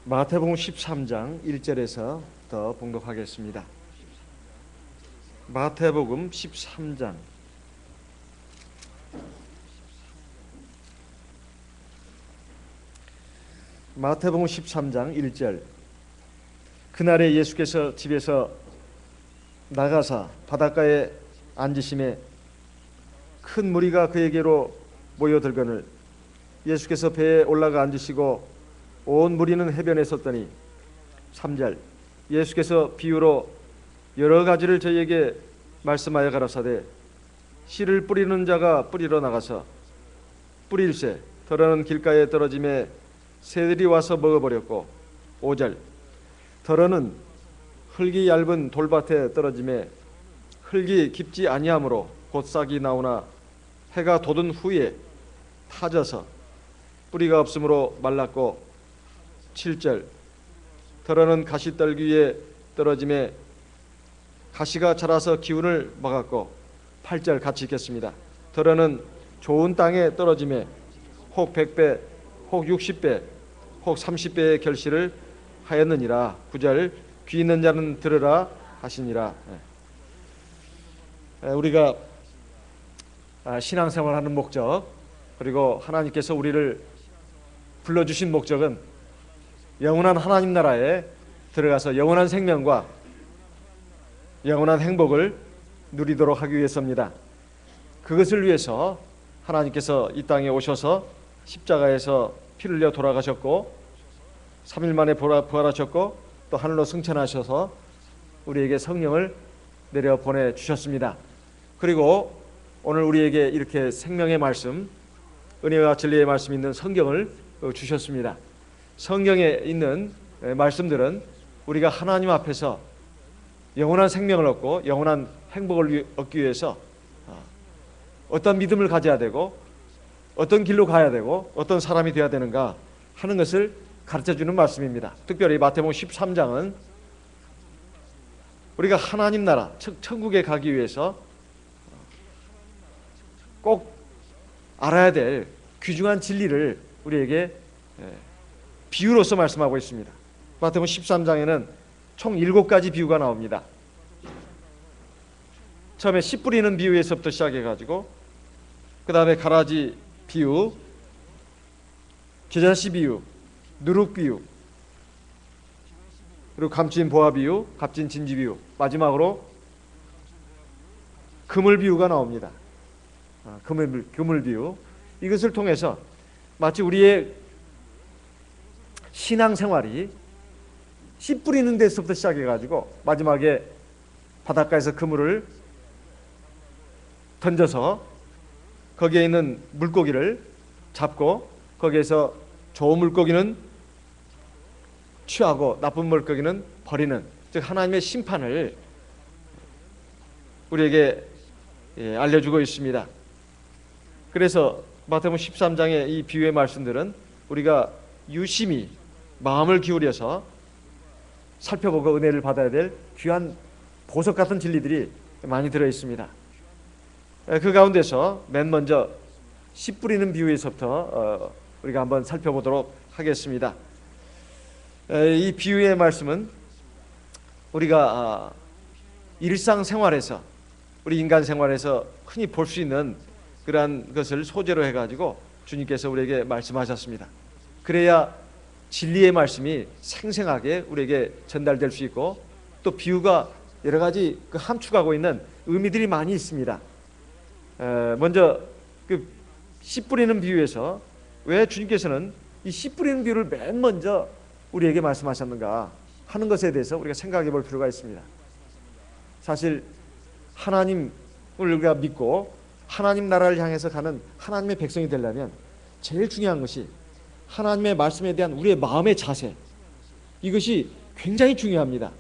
마태복음 13장 1절에서 더 봉독하겠습니다. 마태복음 13장 마태복음 13장 1절. 그날에 예수께서 집에서 나가사 바닷가에 앉으심에 큰 무리가 그에게로 모여들거늘 예수께서 배에 올라가 앉으시고 온 무리는 해변에 섰더니 3절. 예수께서 비유로 여러 가지를 저희에게 말씀하여 가라사대 씨를 뿌리는 자가 뿌리러 나가서 뿌릴새 덜어는 길가에 떨어짐에 새들이 와서 먹어버렸고 5절. 덜어는 흙이 얇은 돌밭에 떨어짐에 흙이 깊지 아니하므로 곧 싹이 나오나 해가 돋은 후에 타져서 뿌리가 없으므로 말랐고 7절. 덜어는 가시떨기 위에 떨어짐에 가시가 자라서 기운을 막았고 8절 같이 읽겠습니다. 덜어는 좋은 땅에 떨어짐에 혹 100배 혹 60배 혹 30배의 결실을 하였느니라. 9절. 귀 있는 자는 들으라 하시니라. 우리가 신앙생활하는 목적, 그리고 하나님께서 우리를 불러주신 목적은 영원한 하나님 나라에 들어가서 영원한 생명과 영원한 행복을 누리도록 하기 위해서입니다. 그것을 위해서 하나님께서 이 땅에 오셔서 십자가에서 피를 흘려 돌아가셨고 3일 만에 부활하셨고 또 하늘로 승천하셔서 우리에게 성령을 내려 보내주셨습니다. 그리고 오늘 우리에게 이렇게 생명의 말씀, 은혜와 진리의 말씀이 있는 성경을 주셨습니다. 성경에 있는 말씀들은 우리가 하나님 앞에서 영원한 생명을 얻고 영원한 행복을 얻기 위해서 어떤 믿음을 가져야 되고 어떤 길로 가야 되고 어떤 사람이 되어야 되는가 하는 것을 가르쳐주는 말씀입니다. 특별히 마태복음 13장은 우리가 하나님 나라, 즉 천국에 가기 위해서 꼭 알아야 될 귀중한 진리를 우리에게 비유로서 말씀하고 있습니다. 마태복음 13장에는 총 7가지 비유가 나옵니다. 처음에 씨 뿌리는 비유에서부터 시작해가지고 그 다음에 가라지 비유, 겨자씨 비유, 누룩 비유, 그리고 감추인 보화 비유, 값진 진지 비유, 마지막으로 그물 비유가 나옵니다. 그물 비유. 이것을 통해서 마치 우리의 신앙생활이 씨 뿌리는 데서부터 시작해가지고 마지막에 바닷가에서 그물을 던져서 거기에 있는 물고기를 잡고 거기에서 좋은 물고기는 취하고 나쁜 물고기는 버리는, 즉 하나님의 심판을 우리에게 알려주고 있습니다. 그래서 마태복음 13장의 이 비유의 말씀들은 우리가 유심히 마음을 기울여서 살펴보고 은혜를 받아야 될 귀한 보석 같은 진리들이 많이 들어있습니다. 그 가운데서 맨 먼저 씨 뿌리는 비유에서부터 우리가 한번 살펴보도록 하겠습니다. 이 비유의 말씀은 우리가 일상생활에서, 우리 인간 생활에서 흔히 볼 수 있는 그러한 것을 소재로 해가지고 주님께서 우리에게 말씀하셨습니다. 그래야 진리의 말씀이 생생하게 우리에게 전달될 수 있고 또 비유가 여러 가지 함축하고 있는 의미들이 많이 있습니다. 먼저 그 씨 뿌리는 비유에서 왜 주님께서는 이 씨 뿌리는 비유를 맨 먼저 우리에게 말씀하셨는가 하는 것에 대해서 우리가 생각해 볼 필요가 있습니다. 사실 하나님을 우리가 믿고 하나님 나라를 향해서 가는 하나님의 백성이 되려면 제일 중요한 것이 하나님의 말씀에 대한 우리의 마음의 자세, 이것이 굉장히 중요합니다.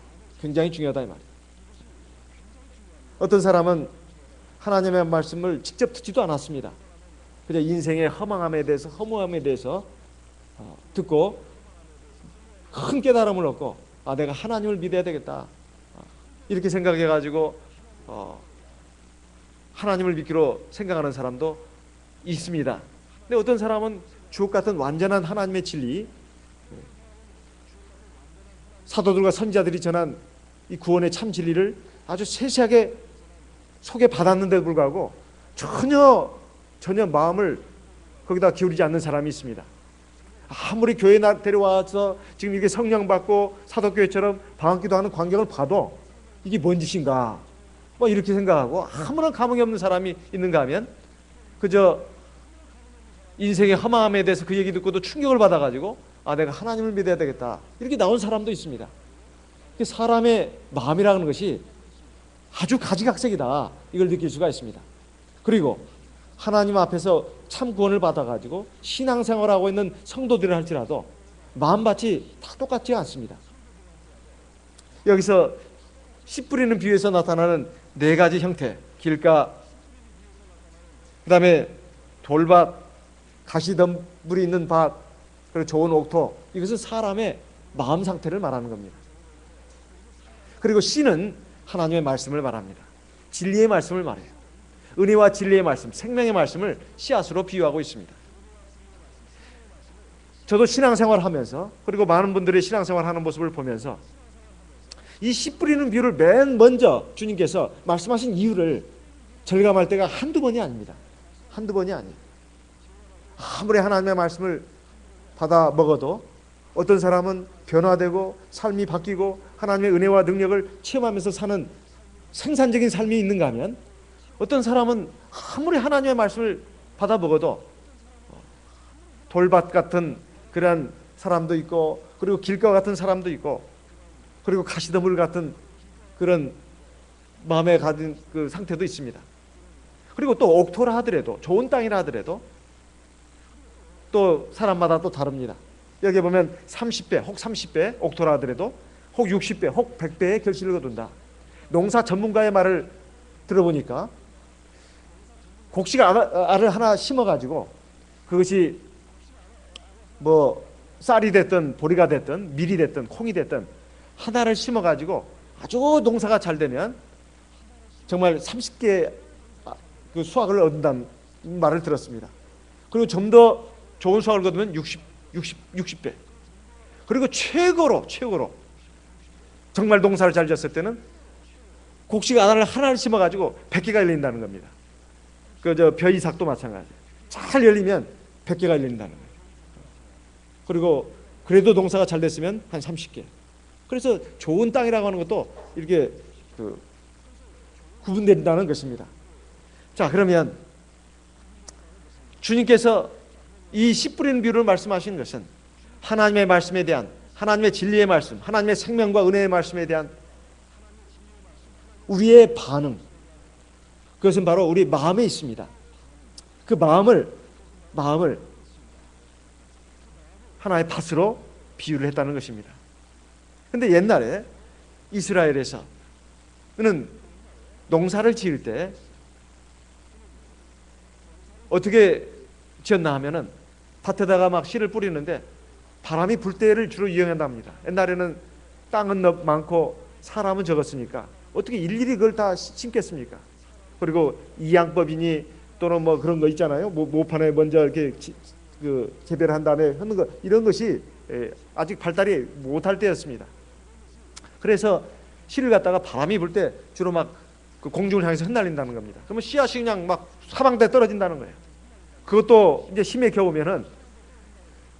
굉장히 중요하다 이 말이에요. 어떤 사람은 하나님의 말씀을 직접 듣지도 않았습니다. 그냥 인생의 허망함에 대해서, 허무함에 대해서 듣고 큰 깨달음을 얻고 내가 하나님을 믿어야 되겠다 이렇게 생각해가지고 하나님을 믿기로 생각하는 사람도 있습니다. 근데 어떤 사람은 주옥 같은 완전한 하나님의 진리, 사도들과 선지자들이 전한 이 구원의 참 진리를 아주 세세하게 소개받았는데도 불구하고 전혀 마음을 거기다 기울이지 않는 사람이 있습니다. 아무리 교회 데려와서 지금 이게 성령 받고 사도교회처럼 방학기도 하는 광경을 봐도 이게 뭔 짓인가 뭐 이렇게 생각하고 아무런 감흥이 없는 사람이 있는가 하면 그저 인생의 허망함에 대해서 그 얘기 듣고도 충격을 받아가지고 내가 하나님을 믿어야 되겠다 이렇게 나온 사람도 있습니다. 사람의 마음이라는 것이 아주 가지각색이다 이걸 느낄 수가 있습니다. 그리고 하나님 앞에서 참 구원을 받아가지고 신앙생활하고 있는 성도들을 할지라도 마음밭이 다 똑같지 않습니다. 여기서 씨 뿌리는 비유에서 나타나는 네 가지 형태, 길가, 그 다음에 돌밭, 가시덤불이 있는 밭, 그리고 좋은 옥토, 이것은 사람의 마음 상태를 말하는 겁니다. 그리고 씨는 하나님의 말씀을 말합니다. 진리의 말씀을 말해요. 은혜와 진리의 말씀, 생명의 말씀을 씨앗으로 비유하고 있습니다. 저도 신앙생활을 하면서 그리고 많은 분들이 신앙생활을 하는 모습을 보면서 이 씨 뿌리는 비유를 맨 먼저 주님께서 말씀하신 이유를 절감할 때가 한두 번이 아닙니다. 한두 번이 아니에요. 아무리 하나님의 말씀을 받아 먹어도 어떤 사람은 변화되고 삶이 바뀌고 하나님의 은혜와 능력을 체험하면서 사는 생산적인 삶이 있는가 하면 어떤 사람은 아무리 하나님의 말씀을 받아 먹어도 돌밭 같은 그러한 사람도 있고 그리고 길가 같은 사람도 있고 그리고 가시덤불 같은 그런 마음에 가진 그 상태도 있습니다. 그리고 또 옥토라 하더라도 좋은 땅이라 하더라도 또 사람마다 또 다릅니다. 여기 보면 30배 혹 30배 옥토라 하더라도 혹 60배 혹 100배의 결실을 거둔다. 농사 전문가의 말을 들어보니까 곡식 알을 하나 심어가지고 그것이 뭐 쌀이 됐든 보리가 됐든 밀이 됐든 콩이 됐든 하나를 심어가지고 아주 농사가 잘 되면 정말 30개 그 수확을 얻는다는 말을 들었습니다. 그리고 좀 더 좋은 수확을 거두면 60배. 그리고 최고로 정말 농사를 잘 지었을 때는 곡식 하나를 심어가지고 100개가 열린다는 겁니다. 그 벼이삭도 마찬가지예요. 잘 열리면 100개가 열린다는 거예요. 그리고 그래도 농사가 잘 됐으면 한 30개. 그래서 좋은 땅이라고 하는 것도 이렇게 구분된다는 것입니다. 자, 그러면 주님께서 이 씨 뿌리는 비유를 말씀하신 것은 하나님의 말씀에 대한 하나님의 진리의 말씀, 하나님의 생명과 은혜의 말씀에 대한 우리의 반응, 그것은 바로 우리 마음에 있습니다. 그 마음을 하나의 밭으로 비유를 했다는 것입니다. 그런데 옛날에 이스라엘에서는 농사를 지을 때 어떻게 지었나 하면은 밭에다가 막 씨를 뿌리는데 바람이 불 때를 주로 이용한답니다. 옛날에는 땅은 많고 사람은 적었으니까 어떻게 일일이 그걸 다 심겠습니까? 그리고 이양법이니 또는 뭐 그런 거 있잖아요. 모판에 먼저 이렇게 재배를 한 다음에 하는 거, 이런 것이 아직 발달이 못할 때였습니다. 그래서 씨를 갖다가 바람이 불 때 주로 막 그 공중을 향해서 흩날린다는 겁니다. 그러면 씨앗이 그냥 막 사방대 떨어진다는 거예요. 그것도 이제 힘에 겨우면은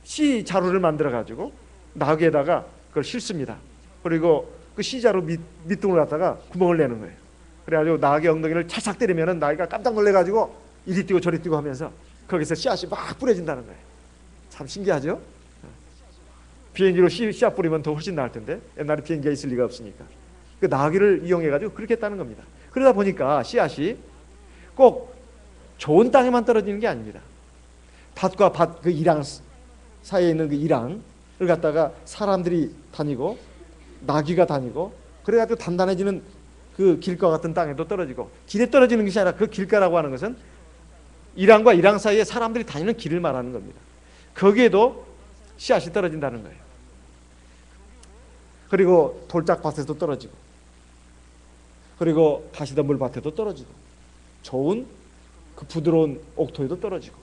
씨 자루를 만들어 가지고 나귀에다가 그걸 싣습니다. 그리고 그 씨자루 밑둥을 갖다가 구멍을 내는 거예요. 그래가지고 나귀 엉덩이를 찰싹 때리면은 나귀가 깜짝 놀래가지고 이리 뛰고 저리 뛰고 하면서 거기서 씨앗이 막 뿌려진다는 거예요. 참 신기하죠? 비행기로 씨앗 뿌리면 더 훨씬 나을 텐데 옛날에 비행기가 있을 리가 없으니까 그 나귀를 이용해가지고 그렇게 했다는 겁니다. 그러다 보니까 씨앗이 꼭 좋은 땅에만 떨어지는 게 아닙니다. 밭과 밭 그 이랑 사이에 있는 그 이랑을 갖다가 사람들이 다니고 나귀가 다니고 그래가지고 단단해지는 그 길가 같은 땅에도 떨어지고, 길에 떨어지는 것이 아니라 그 길가라고 하는 것은 이랑과 이랑 사이에 사람들이 다니는 길을 말하는 겁니다. 거기에도 씨앗이 떨어진다는 거예요. 그리고 돌짝밭에도 떨어지고 그리고 가시덤불 밭에도 떨어지고 좋은 그 부드러운 옥토에도 떨어지고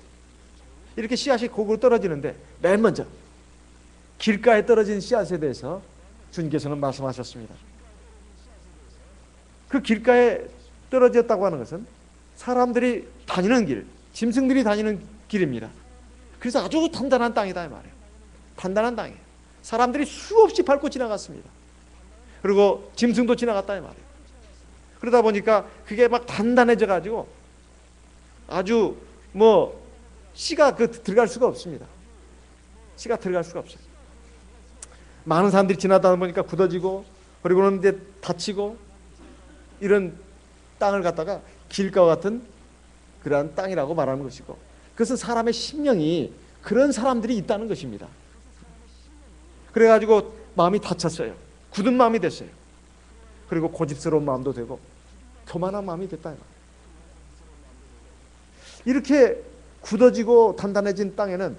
이렇게 씨앗이 곡으로 떨어지는데 맨 먼저 길가에 떨어진 씨앗에 대해서 주님께서는 말씀하셨습니다. 그 길가에 떨어졌다고 하는 것은 사람들이 다니는 길, 짐승들이 다니는 길입니다. 그래서 아주 단단한 땅이다 이 말이에요. 단단한 땅이에요. 사람들이 수없이 밟고 지나갔습니다. 그리고 짐승도 지나갔다 이 말이에요. 그러다 보니까 그게 막 단단해져 가지고 아주 씨가 들어갈 수가 없습니다. 씨가 들어갈 수가 없어요. 많은 사람들이 지나다 보니까 굳어지고, 그리고는 이제 다치고, 이런 땅을 갖다가 길가와 같은 그러한 땅이라고 말하는 것이고, 그것은 사람의 심령이 그런 사람들이 있다는 것입니다. 그래가지고 마음이 다쳤어요. 굳은 마음이 됐어요. 그리고 고집스러운 마음도 되고 교만한 마음이 됐다. 이렇게 굳어지고 단단해진 땅에는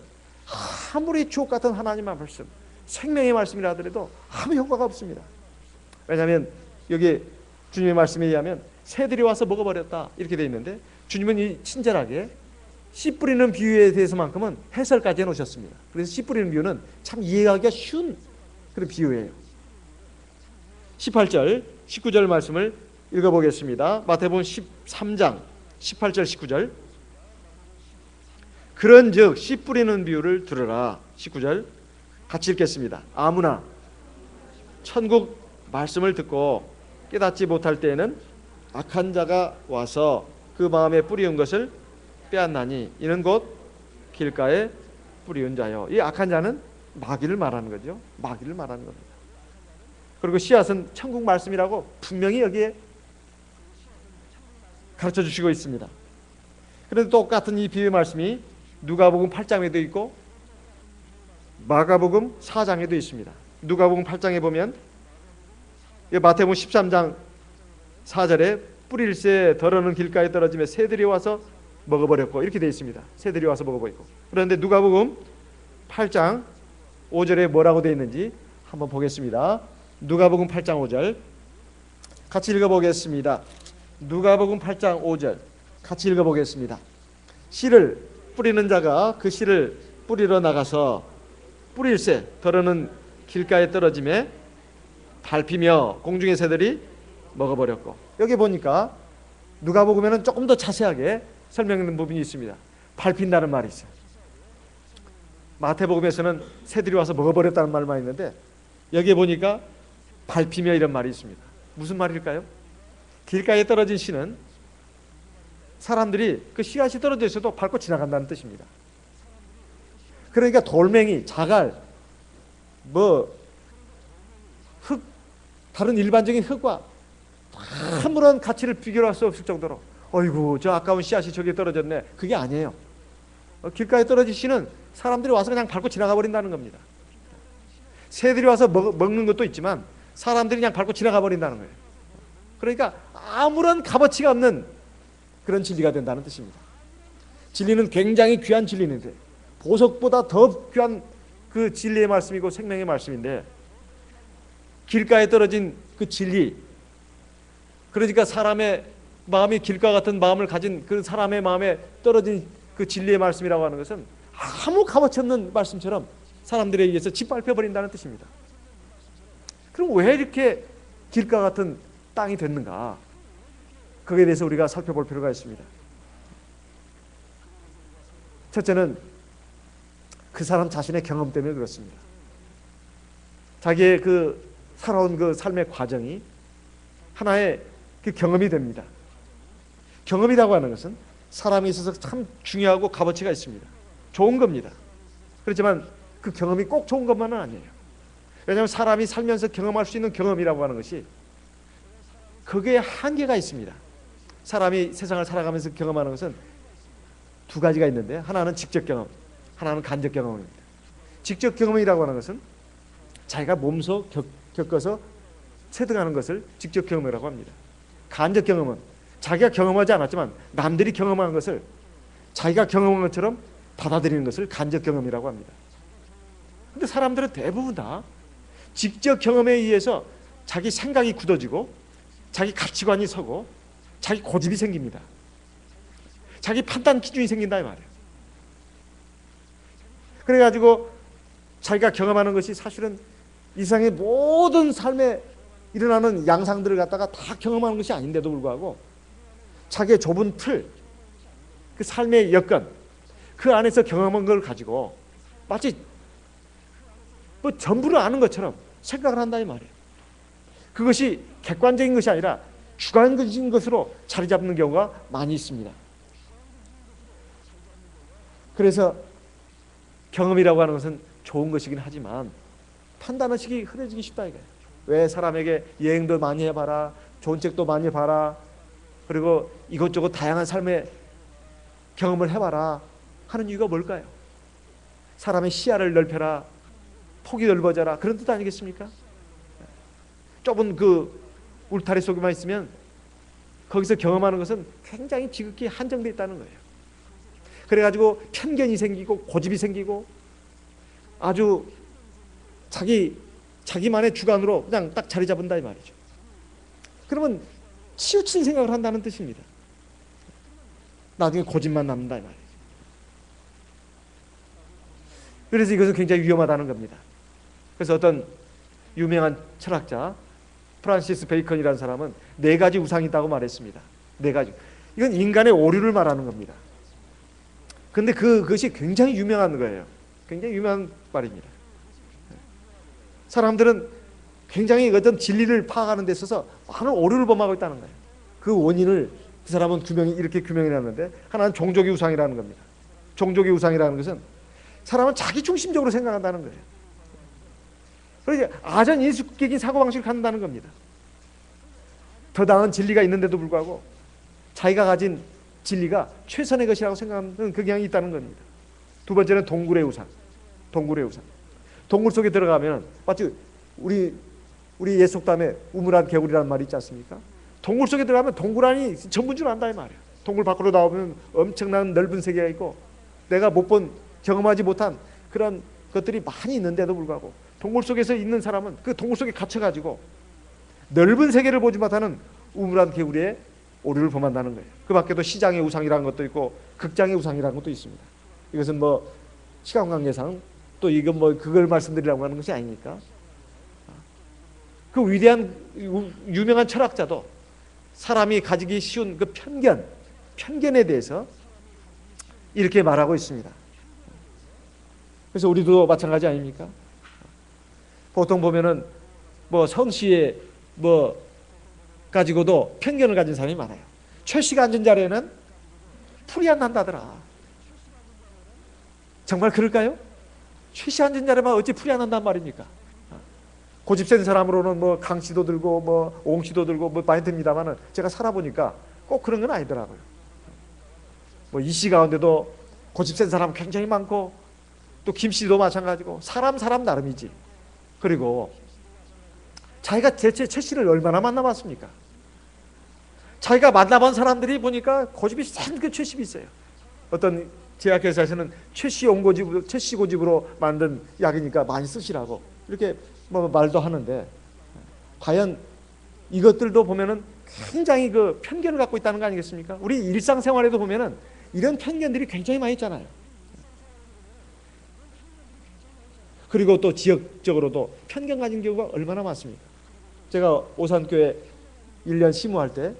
아무리 주옥 같은 하나님의 말씀, 생명의 말씀이라 하더라도 아무 효과가 없습니다. 왜냐하면 여기 주님의 말씀에 의하면 새들이 와서 먹어버렸다 이렇게 되어 있는데, 주님은 이 친절하게 씨 뿌리는 비유에 대해서만큼은 해설까지 해놓으셨습니다. 그래서 씨 뿌리는 비유는 참 이해하기가 쉬운 그런 비유예요. 18절 19절 말씀을 읽어보겠습니다. 마태복음 13장 18절 19절. 그런즉 씨 뿌리는 비유를 들으라. 19절 같이 읽겠습니다. 아무나 천국 말씀을 듣고 깨닫지 못할 때에는 악한 자가 와서 그 마음에 뿌리운 것을 빼앗나니 이는 곧 길가에 뿌리운 자요. 이 악한 자는 마귀를 말하는 거죠. 마귀를 말하는 겁니다. 그리고 씨앗은 천국 말씀이라고 분명히 여기에 가르쳐 주시고 있습니다. 그런데 똑같은 이 비유의 말씀이 누가복음 8장에도 있고 마가복음 4장에도 있습니다. 누가복음 8장에 보면 마태복음 13장 4절에 뿌릴새 더러는 길가에 떨어지며 새들이 와서 먹어버렸고 이렇게 되어 있습니다. 새들이 와서 먹어버리고. 그런데 누가복음 8장 5절에 뭐라고 되어 있는지 한번 보겠습니다. 누가복음 8장 5절 같이 읽어보겠습니다. 누가복음 8장 5절 같이 읽어보겠습니다. 씨를 뿌리는 자가 그 씨를 뿌리러 나가서 뿌릴새 더러는 길가에 떨어짐에 밟히며 공중의 새들이 먹어버렸고, 여기 보니까 누가복음에는 조금 더 자세하게 설명하는 부분이 있습니다. 밟힌다는 말이 있어요. 마태복음에서는 새들이 와서 먹어버렸다는 말만 있는데 여기에 보니까 밟히며 이런 말이 있습니다. 무슨 말일까요? 길가에 떨어진 씨는 사람들이 그 씨앗이 떨어져 있어도 밟고 지나간다는 뜻입니다. 그러니까 돌멩이, 자갈, 흙, 다른 일반적인 흙과 아무런 가치를 비교할 수 없을 정도로 어이구 저 아까운 씨앗이 저기에 떨어졌네, 그게 아니에요. 길가에 떨어진 씨는 사람들이 와서 그냥 밟고 지나가 버린다는 겁니다. 새들이 와서 먹는 것도 있지만 사람들이 그냥 밟고 지나가 버린다는 거예요. 그러니까 아무런 값어치가 없는 그런 진리가 된다는 뜻입니다. 진리는 굉장히 귀한 진리인데 보석보다 더 귀한 그 진리의 말씀이고 생명의 말씀인데, 길가에 떨어진 그 진리, 그러니까 사람의 마음이 길가 같은 마음을 가진 그 사람의 마음에 떨어진 그 진리의 말씀이라고 하는 것은 아무 값어치 없는 말씀처럼 사람들에 의해서 짓밟혀 버린다는 뜻입니다. 그럼 왜 이렇게 길가 같은 땅이 됐는가? 거기에 대해서 우리가 살펴볼 필요가 있습니다. 첫째는 그 사람 자신의 경험 때문에 그렇습니다. 자기의 그 살아온 그 삶의 과정이 하나의 그 경험이 됩니다. 경험이라고 하는 것은 사람에 있어서 참 중요하고 값어치가 있습니다. 좋은 겁니다. 그렇지만 그 경험이 꼭 좋은 것만은 아니에요. 왜냐하면 사람이 살면서 경험할 수 있는 경험이라고 하는 것이 거기에 한계가 있습니다. 사람이 세상을 살아가면서 경험하는 것은 두 가지가 있는데, 하나는 직접 경험, 하나는 간접 경험입니다. 직접 경험이라고 하는 것은 자기가 몸소 겪어서 체득하는 것을 직접 경험이라고 합니다. 간접 경험은 자기가 경험하지 않았지만 남들이 경험한 것을 자기가 경험한 것처럼 받아들이는 것을 간접 경험이라고 합니다. 그런데 사람들은 대부분 다 직접 경험에 의해서 자기 생각이 굳어지고 자기 가치관이 서고 자기 고집이 생깁니다. 자기 판단 기준이 생긴다 이 말이에요. 그래가지고 자기가 경험하는 것이 사실은 이 세상의 모든 삶에 일어나는 양상들을 갖다가 다 경험하는 것이 아닌데도 불구하고 자기의 좁은 틀, 그 삶의 여건, 그 안에서 경험한 걸 가지고 마치 뭐 전부를 아는 것처럼 생각을 한다 이 말이에요. 그것이 객관적인 것이 아니라 주관적인 것으로 자리 잡는 경우가 많이 있습니다. 그래서 경험이라고 하는 것은 좋은 것이긴 하지만 판단의식이 흐려지기 쉽다 이거예요. 왜 사람에게 여행도 많이 해봐라, 좋은 책도 많이 봐라, 그리고 이것저것 다양한 삶의 경험을 해봐라 하는 이유가 뭘까요? 사람의 시야를 넓혀라, 폭이 넓어져라, 그런 뜻 아니겠습니까? 좁은 그 울타리 속에만 있으면 거기서 경험하는 것은 굉장히 지극히 한정되어 있다는 거예요. 그래가지고 편견이 생기고 고집이 생기고 아주 자기만의 주관으로 그냥 딱 자리 잡은다 이 말이죠. 그러면 치우친 생각을 한다는 뜻입니다. 나중에 고집만 남는다 이 말이죠. 그래서 이것은 굉장히 위험하다는 겁니다. 그래서 어떤 유명한 철학자 프란시스 베이컨이라는 사람은 4가지 우상이 있다고 말했습니다. 4가지. 이건 인간의 오류를 말하는 겁니다. 근데 그것이 굉장히 유명한 거예요. 굉장히 유명한 말입니다. 사람들은 굉장히 어떤 진리를 파악하는 데 있어서 많은 오류를 범하고 있다는 거예요. 그 원인을 그 사람은 이렇게 규명해 놨는데, 하나는 종족의 우상이라는 겁니다. 종족의 우상이라는 것은 사람은 자기 중심적으로 생각한다는 거예요. 그래서 아전 인수격인 사고방식을 갖는다는 겁니다. 더 나은 진리가 있는데도 불구하고 자기가 가진 진리가 최선의 것이라고 생각하는 그 경향이 있다는 겁니다. 2번째는 동굴의 우상. 동굴의 우상. 동굴 속에 들어가면 마치 우리 옛 속담에 우물안 개구리라는 말이 있지 않습니까? 동굴 속에 들어가면 동굴 안이 전부인 줄 안다 이 말이에요. 동굴 밖으로 나오면 엄청난 넓은 세계가 있고 내가 못 본, 경험하지 못한 그런 것들이 많이 있는데도 불구하고 동굴 속에서 있는 사람은 그 동굴 속에 갇혀가지고 넓은 세계를 보지 못하는 우물안 개구리의 오류를 범한다는 거예요. 그 밖에도 시장의 우상이라는 것도 있고 극장의 우상이라는 것도 있습니다. 이것은 뭐 시간 관계상 또 이건 뭐 그걸 말씀드리려고 하는 것이 아니니까. 그 위대한 유명한 철학자도 사람이 가지기 쉬운 그 편견에 대해서 이렇게 말하고 있습니다. 그래서 우리도 마찬가지 아닙니까? 보통 보면은 뭐 성씨에 뭐 가지고도 편견을 가진 사람이 많아요. 최 씨가 앉은 자리에는 풀이 안 난다더라. 정말 그럴까요? 최 씨 앉은 자리에만 어찌 풀이 안 난단 말입니까? 고집 센 사람으로는 뭐 강 씨도 들고 뭐 옹 씨도 들고 뭐 많이 듭니다만은 제가 살아보니까 꼭 그런 건 아니더라고요. 뭐 이 씨 가운데도 고집 센 사람 굉장히 많고 또 김 씨도 마찬가지고 사람 나름이지. 그리고 자기가 대체 최 씨를 얼마나 만나봤습니까? 자기가 만나본 사람들이 보니까 고집이 센 그 최 씨이 있어요. 어떤 제약회사에서는 최 씨 고집으로 만든 약이니까 많이 쓰시라고 이렇게 뭐 말도 하는데, 과연 이것들도 보면은 굉장히 그 편견을 갖고 있다는 거 아니겠습니까? 우리 일상생활에도 보면은 이런 편견들이 굉장히 많이 있잖아요. 그리고 또 지역적으로도 편견 가진 경우가 얼마나 많습니까? 제가 오산교회 1년 심우할 때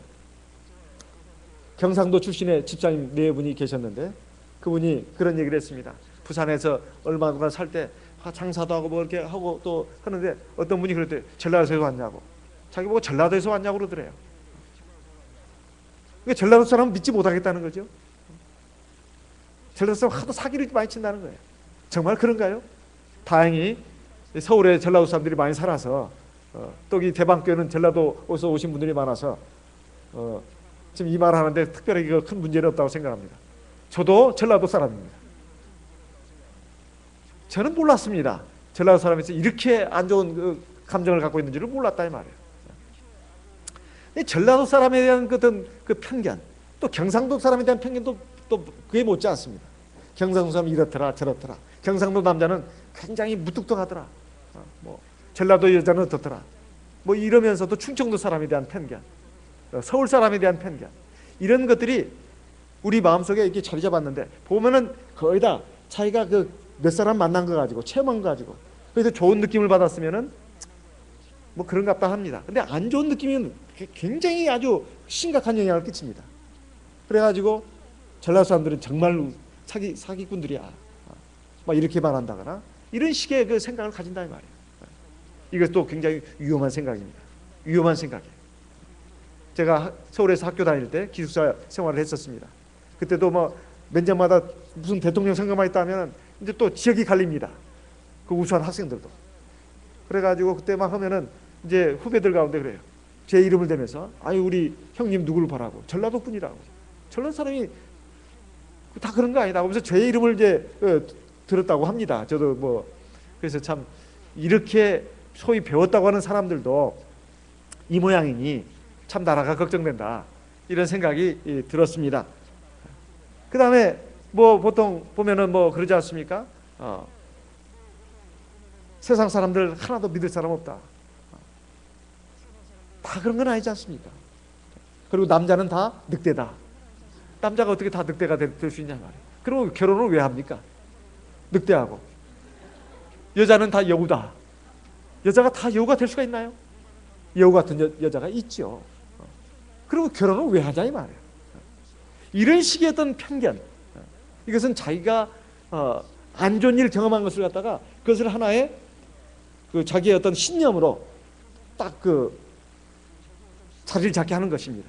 경상도 출신의 집사님 4분이 계셨는데 그분이 그런 얘기를 했습니다. 부산에서 얼마 살 때 장사도 하고 뭐 이렇게 하고 또 하는데 어떤 분이 그랬대요. 전라도에서 왔냐고. 자기 보고 전라도에서 왔냐고 그러더래요. 그러니까 전라도 사람은 믿지 못하겠다는 거죠. 전라도 사람 하도 사기를 많이 친다는 거예요. 정말 그런가요? 다행히 서울에 전라도 사람들이 많이 살아서 또 이 대방교회는 전라도에서 오신 분들이 많아서 지금 이 말 하는데 특별히 큰 문제는 없다고 생각합니다. 저도 전라도 사람입니다. 저는 몰랐습니다. 전라도 사람에서 이렇게 안 좋은 그 감정을 갖고 있는 줄을 몰랐다 이 말이에요. 전라도 사람에 대한 그 편견, 또 경상도 사람에 대한 편견도 또 그게 못지 않습니다. 경상도 사람은 이렇더라 저렇더라. 경상도 남자는 굉장히 무뚝뚝하더라. 뭐 전라도 여자는 어떻더라. 뭐 이러면서도 충청도 사람에 대한 편견, 서울 사람에 대한 편견, 이런 것들이 우리 마음속에 이렇게 자리 잡았는데 보면은 거의 다 자기가 그 몇 사람 만난 거 가지고 체험한 거 가지고 그래서 좋은 느낌을 받았으면은 뭐 그런갑다 합니다. 근데 안 좋은 느낌은 굉장히 아주 심각한 영향을 끼칩니다. 그래가지고 전라도 사람들은 정말 사기꾼들이야, 막 이렇게 말한다거나 이런 식의 그 생각을 가진다 이 말이에요. 이것도 굉장히 위험한 생각입니다. 위험한 생각이에요. 제가 서울에서 학교 다닐 때 기숙사 생활을 했었습니다. 그때도 뭐 몇 년마다 무슨 대통령 선거만 있다면 이제 또 지역이 갈립니다. 그 우수한 학생들도. 그래가지고 그때 막 하면은 이제 후배들 가운데 그래요. 제 이름을 대면서 아니 우리 형님 누구를 보라고, 전라도 분이라고. 전라도 사람이 다 그런 거 아니다 하면서 제 이름을 이제 들었다고 합니다. 저도 뭐 그래서 참 이렇게 소위 배웠다고 하는 사람들도 이 모양이니 참 나라가 걱정된다, 이런 생각이 들었습니다. 그 다음에 뭐 보통 보면은 뭐 그러지 않습니까? 세상 사람들 하나도 믿을 사람 없다. 다 그런 건 아니지 않습니까? 그리고 남자는 다 늑대다. 남자가 어떻게 다 늑대가 될 수 있냐 말이에요. 그럼 결혼을 왜 합니까? 늑대하고. 여자는 다 여우다. 여자가 다 여우가 될 수가 있나요? 여우 같은 여자가 있죠. 그리고 결혼을 왜 하자 이 말이에요. 이런 식의 어떤 편견, 이것은 자기가 안 좋은 일 경험한 것을 갖다가 그것을 하나의 그 자기의 어떤 신념으로 딱 그 자리를 잡게 하는 것입니다.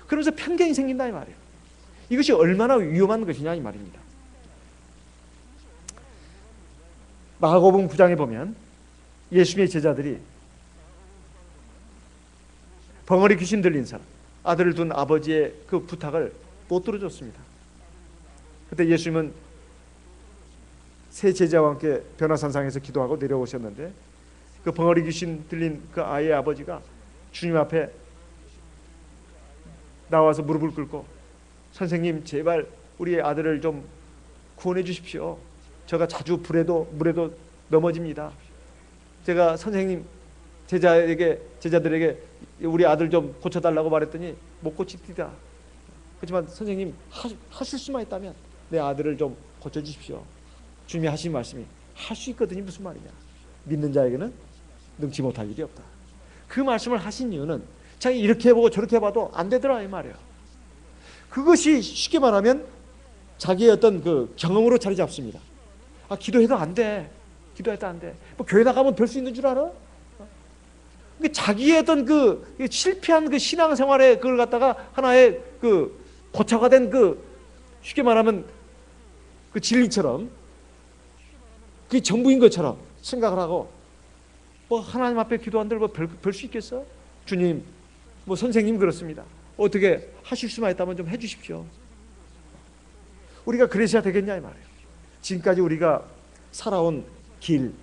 그러면서 편견이 생긴다 이 말이에요. 이것이 얼마나 위험한 것이냐 이 말입니다. 마가복음 9장에 보면 예수님의 제자들이 벙어리 귀신 들린 사람, 아들을 둔 아버지의 그 부탁을 못 들어줬습니다. 그때 예수님은 세 제자와 함께 변화산상에서 기도하고 내려오셨는데 그 벙어리 귀신 들린 그 아이의 아버지가 주님 앞에 나와서 무릎을 꿇고 선생님 제발 우리 아들을 좀 구원해 주십시오. 제가 자주 물에도 넘어집니다. 제가 선생님 제자들에게 우리 아들 좀 고쳐달라고 말했더니 못 고치디다. 하지만 선생님 하실 수만 있다면 내 아들을 좀 고쳐주십시오. 주님이 하신 말씀이 할 수 있거든요. 무슨 말이냐, 믿는 자에게는 능치 못할 일이 없다. 그 말씀을 하신 이유는 자기 이렇게 해보고 저렇게 해봐도 안 되더라 이 말이에요. 그것이 쉽게 말하면 자기의 어떤 그 경험으로 자리 잡습니다. 아, 기도해도 안 돼. 기도해도 안 돼. 뭐 교회 나가면 될 수 있는 줄 알아? 자기의 어떤 그 실패한 그 신앙생활에 그걸 갖다가 하나의 그 고차가 된 그 쉽게 말하면 그 진리처럼 그게 전부인 것처럼 생각을 하고 뭐 하나님 앞에 기도한들 뭐 별 수 있겠어? 주님, 뭐 선생님 그렇습니다. 어떻게 하실 수만 있다면 좀 해주십시오. 우리가 그래서야 되겠냐 이 말이에요. 지금까지 우리가 살아온 길,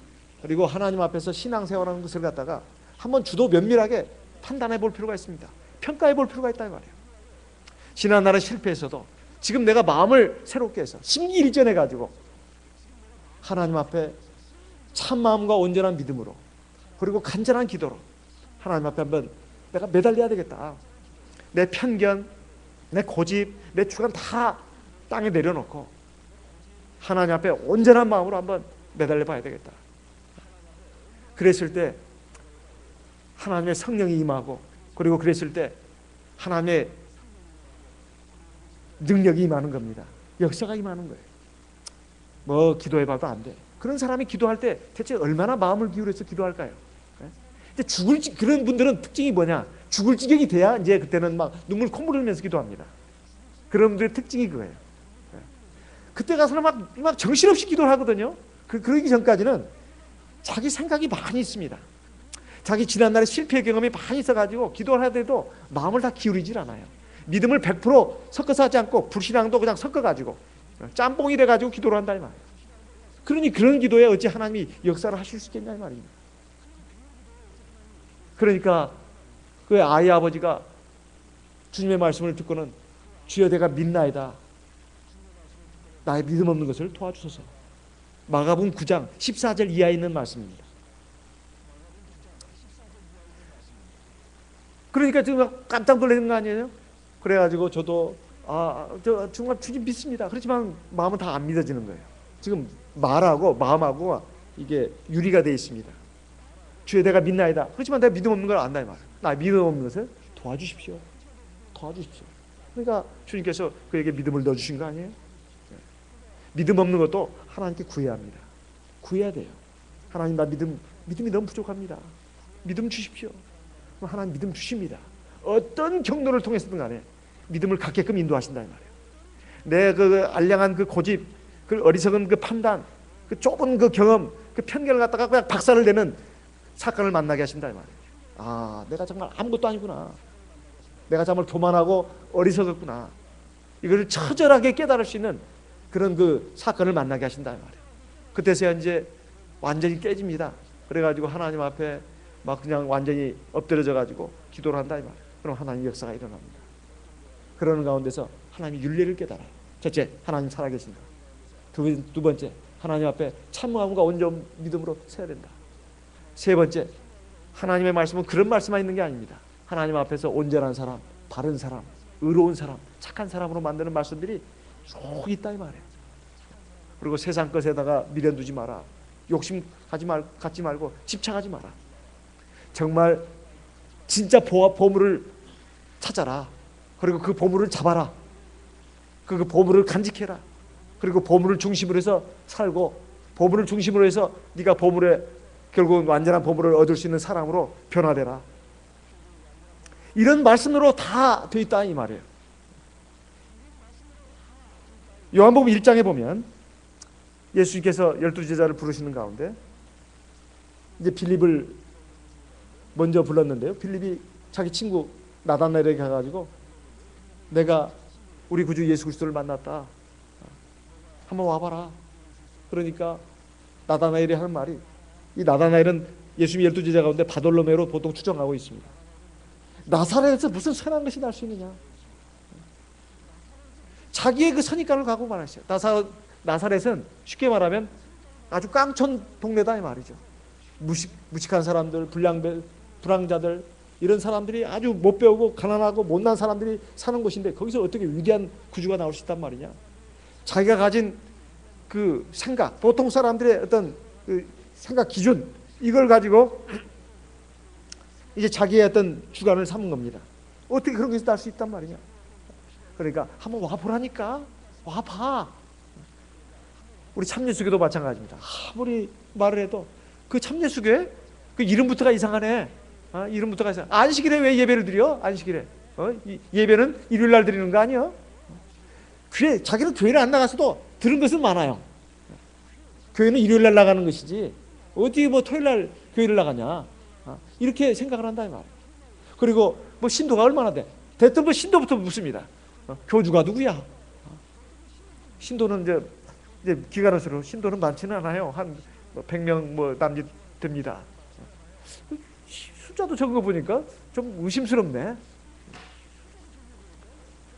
그리고 하나님 앞에서 신앙생활하는 것을 갖다가 한번 주도 면밀하게 판단해 볼 필요가 있습니다. 평가해 볼 필요가 있다 이 말이에요. 지난날은 실패했어도 지금 내가 마음을 새롭게 해서 심기일전해 가지고 하나님 앞에 참 마음과 온전한 믿음으로 그리고 간절한 기도로 하나님 앞에 한번 내가 매달려야 되겠다. 내 편견, 내 고집, 내 주관 다 땅에 내려놓고 하나님 앞에 온전한 마음으로 한번 매달려 봐야 되겠다. 그랬을 때 하나님의 성령이 임하고, 그리고 그랬을 때 하나님의 능력이 임하는 겁니다. 역사가 임하는 거예요. 뭐 기도해봐도 안 돼. 그런 사람이 기도할 때 대체 얼마나 마음을 기울여서 기도할까요? 이제 그런 분들은 특징이 뭐냐? 죽을 지경이 돼야 이제 그때는 막 눈물 콧물 흘리면서 기도합니다. 그런 분들의 특징이 그거예요. 그때 가서는 막 정신없이 기도를 하거든요. 그러기 전까지는 자기 생각이 많이 있습니다. 자기 지난날의 실패 경험이 많이 있어가지고 기도를 하더라도 마음을 다 기울이질 않아요. 믿음을 100% 섞어서 하지 않고 불신앙도 그냥 섞어가지고 짬뽕이 돼가지고 기도를 한다 이 말이에요. 그러니 그런 기도에 어찌 하나님이 역사를 하실 수 있겠냐 이 말입니다. 그러니까 그 아이 아버지가 주님의 말씀을 듣고는 주여 내가 믿나이다. 나의 믿음 없는 것을 도와주소서. 마가복음 9장 14절 이하에 있는 말씀입니다. 그러니까 지금 깜짝 놀라는 거 아니에요? 그래가지고 저도 저 정말 주님 믿습니다. 그렇지만 마음은 다 안 믿어지는 거예요. 지금 말하고 마음하고 이게 유리가 되어 있습니다. 주여 내가 믿나이다. 그렇지만 내가 믿음 없는 걸 안다 이 말이에요. 나 믿음 없는 것을 도와주십시오. 도와주십시오. 그러니까 주님께서 그에게 믿음을 넣어주신 거 아니에요? 믿음 없는 것도 하나님께 구해야 합니다. 구해야 돼요. 하나님 나 믿음이 너무 부족합니다. 믿음 주십시오. 그럼 하나님 믿음 주십니다. 어떤 경로를 통해서든 간에 믿음을 갖게끔 인도하신다 이 말이에요. 내 그 알량한 그 고집, 그 어리석은 그 판단, 그 좁은 그 경험, 그 편견을 갖다가 그냥 박살을 내는 사건을 만나게 하신다 이 말이에요. 아, 내가 정말 아무것도 아니구나. 내가 정말 교만하고 어리석었구나. 이걸 처절하게 깨달을 수 있는 그런 그 사건을 만나게 하신다 이 말이에요. 그때서야 이제 완전히 깨집니다. 그래가지고 하나님 앞에 막 그냥 완전히 엎드려져 가지고 기도를 한다 이 말이에요. 그럼 하나님 역사가 일어납니다. 그러는 가운데서 하나님이 윤리를 깨달아요. 첫째, 하나님 살아계신다. 두 번째, 하나님 앞에 참음과 온전 믿음으로 서야 된다. 세 번째, 하나님의 말씀은 그런 말씀만 있는 게 아닙니다. 하나님 앞에서 온전한 사람, 바른 사람, 의로운 사람, 착한 사람으로 만드는 말씀들이 쭉 있다 이 말이에요. 그리고 세상 것에다가 미련 두지 마라. 욕심 갖지 말고 집착하지 마라. 정말 진짜 보물을 찾아라. 그리고 그 보물을 잡아라. 그 보물을 간직해라. 그리고 보물을 중심으로 해서 살고 보물을 중심으로 해서 네가 결국은 완전한 보물을 얻을 수 있는 사람으로 변화되라. 이런 말씀으로 다 되어 있다 이 말이에요. 요한복음 1장에 보면 예수님께서 12제자를 부르시는 가운데 이제 빌립을 먼저 불렀는데요. 빌립이 자기 친구 나다나엘에게 가가지고 내가 우리 구주 예수 그리스도를 만났다. 한번 와봐라. 그러니까 나다나엘이 하는 말이, 이 나다나엘은 예수님 12제자 가운데 바돌로메로 보통 추정하고 있습니다. 나사렛에서 무슨 선한 것이 날 수 있느냐. 자기의 그 선입관을 갖고 말했어요. 나사렛은 쉽게 말하면 아주 깡촌 동네다 이 말이죠. 무식한 사람들, 불량자들, 이런 사람들이 아주 못 배우고 가난하고 못난 사람들이 사는 곳인데 거기서 어떻게 위대한 구주가 나올 수 있단 말이냐. 자기가 가진 그 생각, 보통 사람들의 어떤 그 생각 기준, 이걸 가지고 이제 자기의 어떤 주관을 삼은 겁니다. 어떻게 그런 것이 날 수 있단 말이냐. 그러니까 한번 와보라니까. 와봐. 우리 참예수교도 마찬가지입니다. 아무리 말을 해도 그 참예수교에 그 이름부터가 이상하네. 이름부터가 이상하네. 안식일에 왜 예배를 드려? 안식일에. 예배는 일요일날 드리는 거 아니야? 그래, 자기는 교회를 안 나가서도 들은 것은 많아요. 교회는 일요일날 나가는 것이지 어디 뭐 토요일날 교회를 나가냐. 이렇게 생각을 한다 이 말이에요. 그리고 뭐 신도가 얼마나 돼? 대뜸 뭐 신도부터 묻습니다. 교주가 누구야? 신도는 이제 기간으로 신도는 많지는 않아요. 한 100명 뭐 남짓 됩니다. 숫자도 적은 거 보니까 좀 의심스럽네.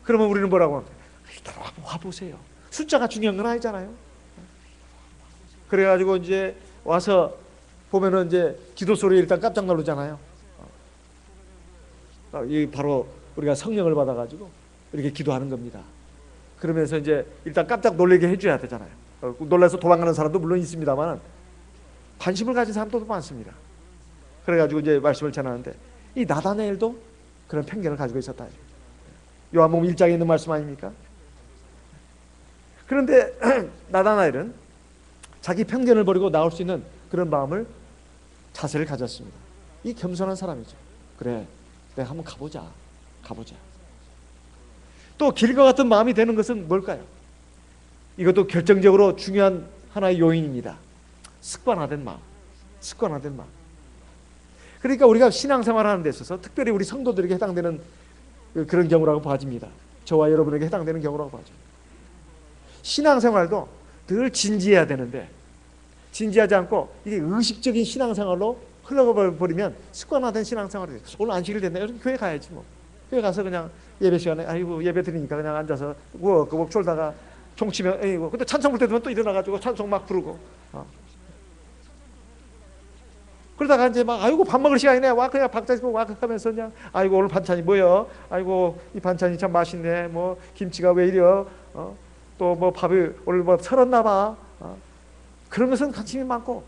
그러면 우리는 뭐라고 합니까? 와보세요. 숫자가 중요한 건 아니잖아요. 그래가지고 이제 와서 보면은 이제 기도 소리에 일단 깜짝 놀라잖아요. 이 바로 우리가 성령을 받아가지고 이렇게 기도하는 겁니다. 그러면서 이제 일단 깜짝 놀라게 해줘야 되잖아요. 놀라서 도망가는 사람도 물론 있습니다만 관심을 가진 사람도 많습니다. 그래가지고 이제 말씀을 전하는데 이 나다나엘도 그런 편견을 가지고 있었다. 요한복음 1장에 있는 말씀 아닙니까? 그런데 나다나엘은 자기 편견을 버리고 나올 수 있는 그런 마음을, 자세를 가졌습니다. 이 겸손한 사람이죠. 그래, 내가 한번 가보자. 또 길과 같은 마음이 되는 것은 뭘까요? 이것도 결정적으로 중요한 하나의 요인입니다. 습관화된 마음. 그러니까 우리가 신앙생활하는 데 있어서 특별히 우리 성도들에게 해당되는 그런 경우라고 봐집니다. 저와 여러분에게 해당되는 경우라고 봐집니다. 신앙생활도 늘 진지해야 되는데 진지하지 않고 이게 의식적인 신앙생활로 흘러가 버리면 습관화된 신앙생활이 돼요. 오늘 안식일 됐네. 여러분 교회 가야지 뭐. 교회 가서 그냥 예배 시간에 아이고 예배 드리니까 그냥 앉아서 워크웍 졸다가 종치면 에이고 근데 찬송 볼 때 되면 또 일어나가지고 찬송 막 부르고 그러다가 이제 막 아이고 밥 먹을 시간이네. 와 그냥 박자 있고 와 하면서 그냥 아이고 오늘 반찬이 뭐야? 아이고 이 반찬이 참 맛있네. 뭐 김치가 왜 이려? 또 뭐 밥이 오늘 뭐 설었나 봐. 그런 것은 관심이 많고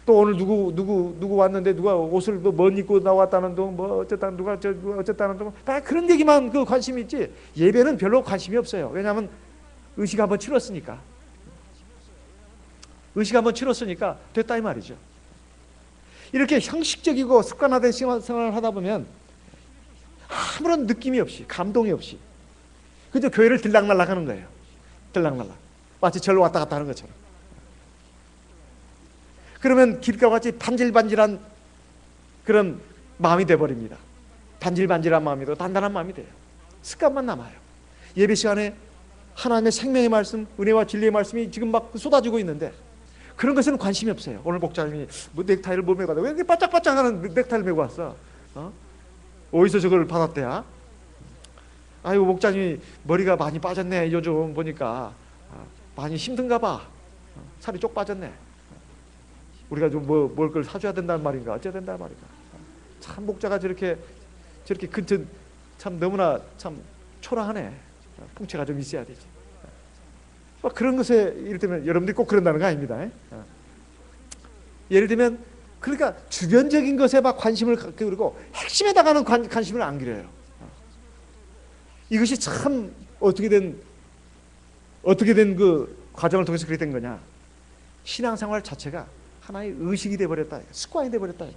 또 오늘 누구 왔는데 누가 옷을 뭐 입고 나왔다는 둥, 뭐 어쨌다는 누가 어쨌다는 둥, 다 그런 얘기만 그 관심이 있지 예배는 별로 관심이 없어요. 왜냐하면 의식 한번 치렀으니까. 의식 한번 치렀으니까 됐다 이 말이죠. 이렇게 형식적이고 습관화된 생활을 하다 보면 아무런 느낌이 없이 감동이 없이 그저 교회를 들락날락 하는 거예요. 들락날락. 마치 절로 왔다 갔다 하는 것처럼. 그러면 길가와 같이 반질반질한 그런 마음이 돼버립니다. 반질반질한 마음이고 단단한 마음이 돼요. 습관만 남아요. 예배 시간에 하나님의 생명의 말씀, 은혜와 진리의 말씀이 지금 막 쏟아지고 있는데 그런 것에는 관심이 없어요. 오늘 목사님이 뭐 넥타이를 뭐 메고 왔다. 왜 이렇게 바짝바짝하는 넥타이를 메고 왔어? 어디서 저걸 받았대야? 아이고 목사님이 머리가 많이 빠졌네. 요즘 보니까 많이 힘든가 봐. 살이 쪽 빠졌네. 우리가 좀 뭘 걸 사줘야 된다는 말인가 어째야 된다는 말인가. 참 목자가 저렇게 근처 참 너무나 참 초라하네. 풍채가 좀 있어야 되지. 그런 것에 이를테면 여러분들이 꼭 그런다는 거 아닙니다. 예를 들면 그러니까 주변적인 것에 막 관심을 기울이고 핵심에다가는 관심을 안 기울여요. 이것이 참 어떻게 된 그 과정을 통해서 그렇게 된 거냐. 신앙생활 자체가 하나의 의식이 되어버렸다. 습관이 되어버렸다.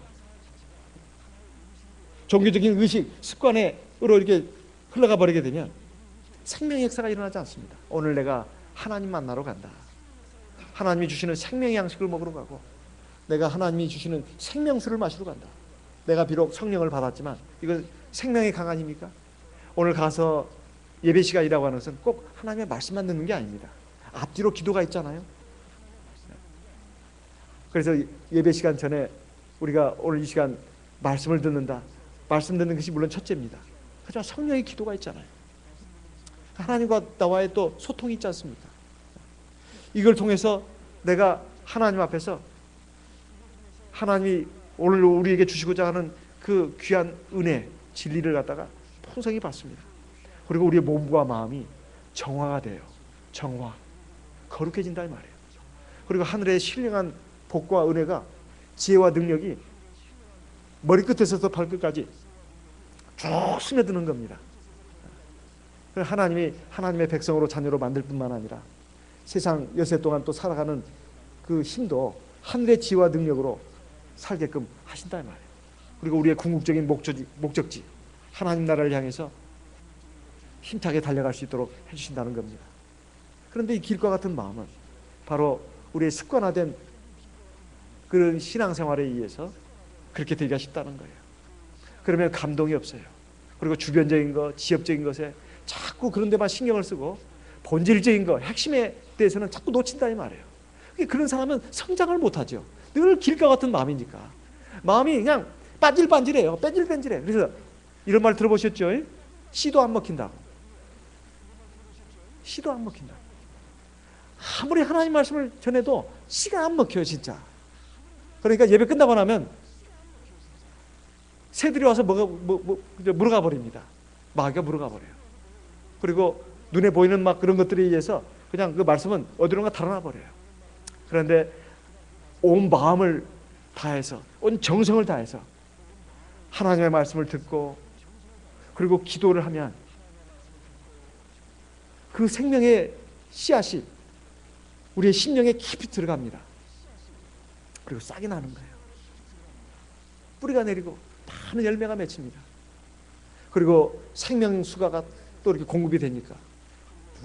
종교적인 의식, 습관으로 이렇게 흘러가 버리게 되면 생명의 역사가 일어나지 않습니다. 오늘 내가 하나님 만나러 간다. 하나님이 주시는 생명의 양식을 먹으러 가고 내가 하나님이 주시는 생명수를 마시러 간다. 내가 비록 성령을 받았지만 이건 생명의 강한입니까? 오늘 가서 예배 시간이라고 하는 것은 꼭 하나님의 말씀만 듣는 게 아닙니다. 앞뒤로 기도가 있잖아요. 그래서 예배 시간 전에 우리가 오늘 이 시간 말씀을 듣는다. 말씀 듣는 것이 물론 첫째입니다. 하지만 성령의 기도가 있잖아요. 하나님과 나와의 또 소통이 있지 않습니까? 이걸 통해서 내가 하나님 앞에서 하나님이 오늘 우리에게 주시고자 하는 그 귀한 은혜, 진리를 갖다가 풍성히 받습니다. 그리고 우리의 몸과 마음이 정화가 돼요. 정화, 거룩해진다 이 말이에요. 그리고 하늘의 신령한 복과 은혜가 지혜와 능력이 머리끝에서부터 발끝까지 쭉 스며드는 겁니다. 하나님이 하나님의 백성으로 자녀로 만들 뿐만 아니라 세상 여세 동안 또 살아가는 그 힘도 하늘의 지혜와 능력으로 살게끔 하신다 이 말이에요. 그리고 우리의 궁극적인 목적지 하나님 나라를 향해서 힘차게 달려갈 수 있도록 해주신다는 겁니다. 그런데 이 길과 같은 마음은 바로 우리의 습관화된 그런 신앙생활에 의해서 그렇게 되기가 쉽다는 거예요. 그러면 감동이 없어요. 그리고 주변적인 것, 지엽적인 것에 자꾸 그런 데만 신경을 쓰고 본질적인 것, 핵심에 대해서는 자꾸 놓친다 이 말이에요. 그런 사람은 성장을 못하죠. 늘 길과 같은 마음이니까. 마음이 그냥 반질반질해요. 뺀질뺀질해. 그래서 이런 말 들어보셨죠? 씨도 안 먹힌다고. 씨도 안 먹힌다. 아무리 하나님 말씀을 전해도 씨가 안 먹혀요 진짜. 그러니까 예배 끝나고 나면 새들이 와서 물어가 버립니다. 마귀가 물어가 버려요. 그리고 눈에 보이는 막 그런 것들에 의해서 그냥 그 말씀은 어디론가 달아나 버려요. 그런데 온 마음을 다해서 온 정성을 다해서 하나님의 말씀을 듣고 그리고 기도를 하면 그 생명의 씨앗이 우리의 심령에 깊이 들어갑니다. 그리고 싹이 나는 거예요. 뿌리가 내리고 많은 열매가 맺힙니다. 그리고 생명수가가 또 이렇게 공급이 되니까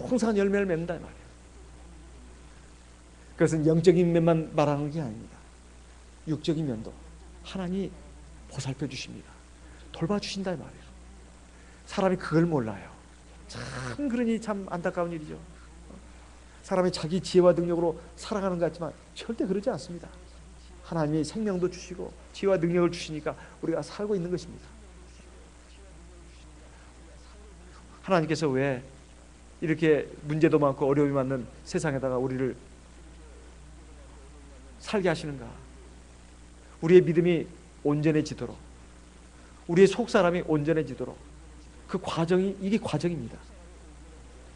풍성한 열매를 맺는다 이 말이에요. 그것은 영적인 면만 말하는 게 아닙니다. 육적인 면도 하나님이 보살펴 주십니다. 돌봐주신다 이 말이에요. 사람이 그걸 몰라요. 참 그러니 참 안타까운 일이죠. 사람이 자기 지혜와 능력으로 살아가는 것 같지만 절대 그러지 않습니다. 하나님이 생명도 주시고 지혜와 능력을 주시니까 우리가 살고 있는 것입니다. 하나님께서 왜 이렇게 문제도 많고 어려움이 많은 세상에다가 우리를 살게 하시는가? 우리의 믿음이 온전해지도록, 우리의 속사람이 온전해지도록 그 과정이 이게 과정입니다.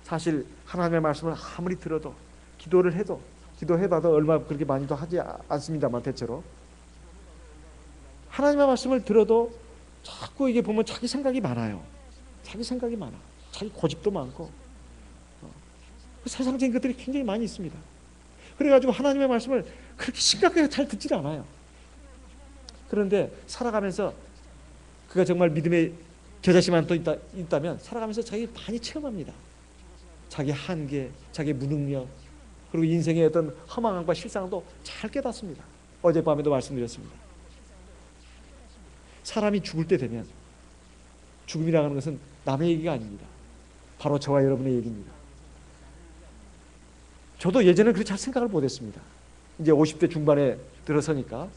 사실 하나님의 말씀을 아무리 들어도 기도해봐도 얼마 그렇게 많이도 하지 않습니다만 대체로 하나님의 말씀을 들어도 자꾸 이게 보면 자기 생각이 많아요. 자기 생각이 많아. 자기 고집도 많고 세상적인 것들이 굉장히 많이 있습니다. 그래가지고 하나님의 말씀을 그렇게 심각하게 잘 듣질 않아요. 그런데 살아가면서 그가 정말 믿음의 겨자씨만 또 있다면 살아가면서 자기 많이 체험합니다. 자기 한계, 자기 무능력, 그리고 인생의 어떤 허망함과 실상도 잘 깨닫습니다. 어젯밤에도 말씀드렸습니다. 사람이 죽을 때 되면 죽음이라는 하는 것은 남의 얘기가 아닙니다. 바로 저와 여러분의 얘기입니다. 저도 예전에 그렇게 잘 생각을 못했습니다. 이제 50대 중반에 들어서니까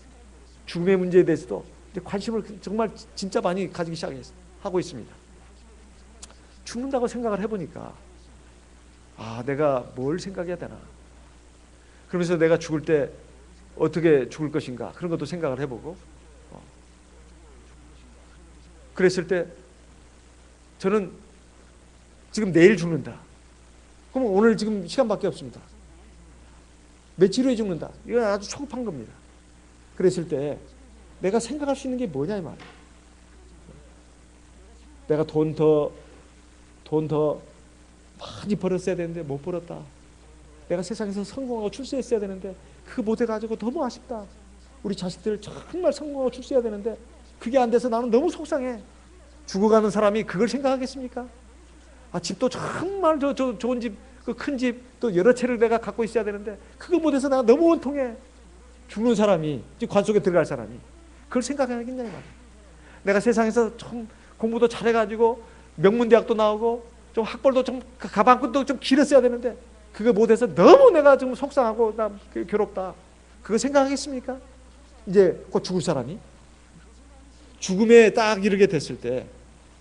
죽음의 문제에 대해서도 관심을 정말 진짜 많이 가지기 시작하고 있습니다. 죽는다고 생각을 해보니까 내가 뭘 생각해야 되나, 그러면서 내가 죽을 때 어떻게 죽을 것인가 그런 것도 생각을 해보고 그랬을 때 저는 지금 내일 죽는다. 그럼 오늘 지금 시간밖에 없습니다. 며칠 후에 죽는다. 이건 아주 초급한 겁니다. 그랬을 때 내가 생각할 수 있는 게 뭐냐 이 말이에요. 내가 돈 더 많이 벌었어야 되는데 못 벌었다. 내가 세상에서 성공하고 출세했어야 되는데 그거 못해가지고 너무 아쉽다. 우리 자식들 정말 성공하고 출세해야 되는데 그게 안 돼서 나는 너무 속상해. 죽어가는 사람이 그걸 생각하겠습니까? 집도 정말 좋은 집, 그 큰 집, 또 여러 채를 내가 갖고 있어야 되는데 그거 못해서 내가 너무 원통해. 죽는 사람이, 관 속에 들어갈 사람이 그걸 생각하겠냐 이 말이야. 내가 세상에서 좀 공부도 잘해가지고 명문대학도 나오고 좀 학벌도 좀 가방끈도 좀 길었어야 되는데 그거 못해서 너무 내가 좀 속상하고 나 괴롭다. 그거 생각하겠습니까? 이제 곧 죽을 사람이 죽음에 딱 이르게 됐을 때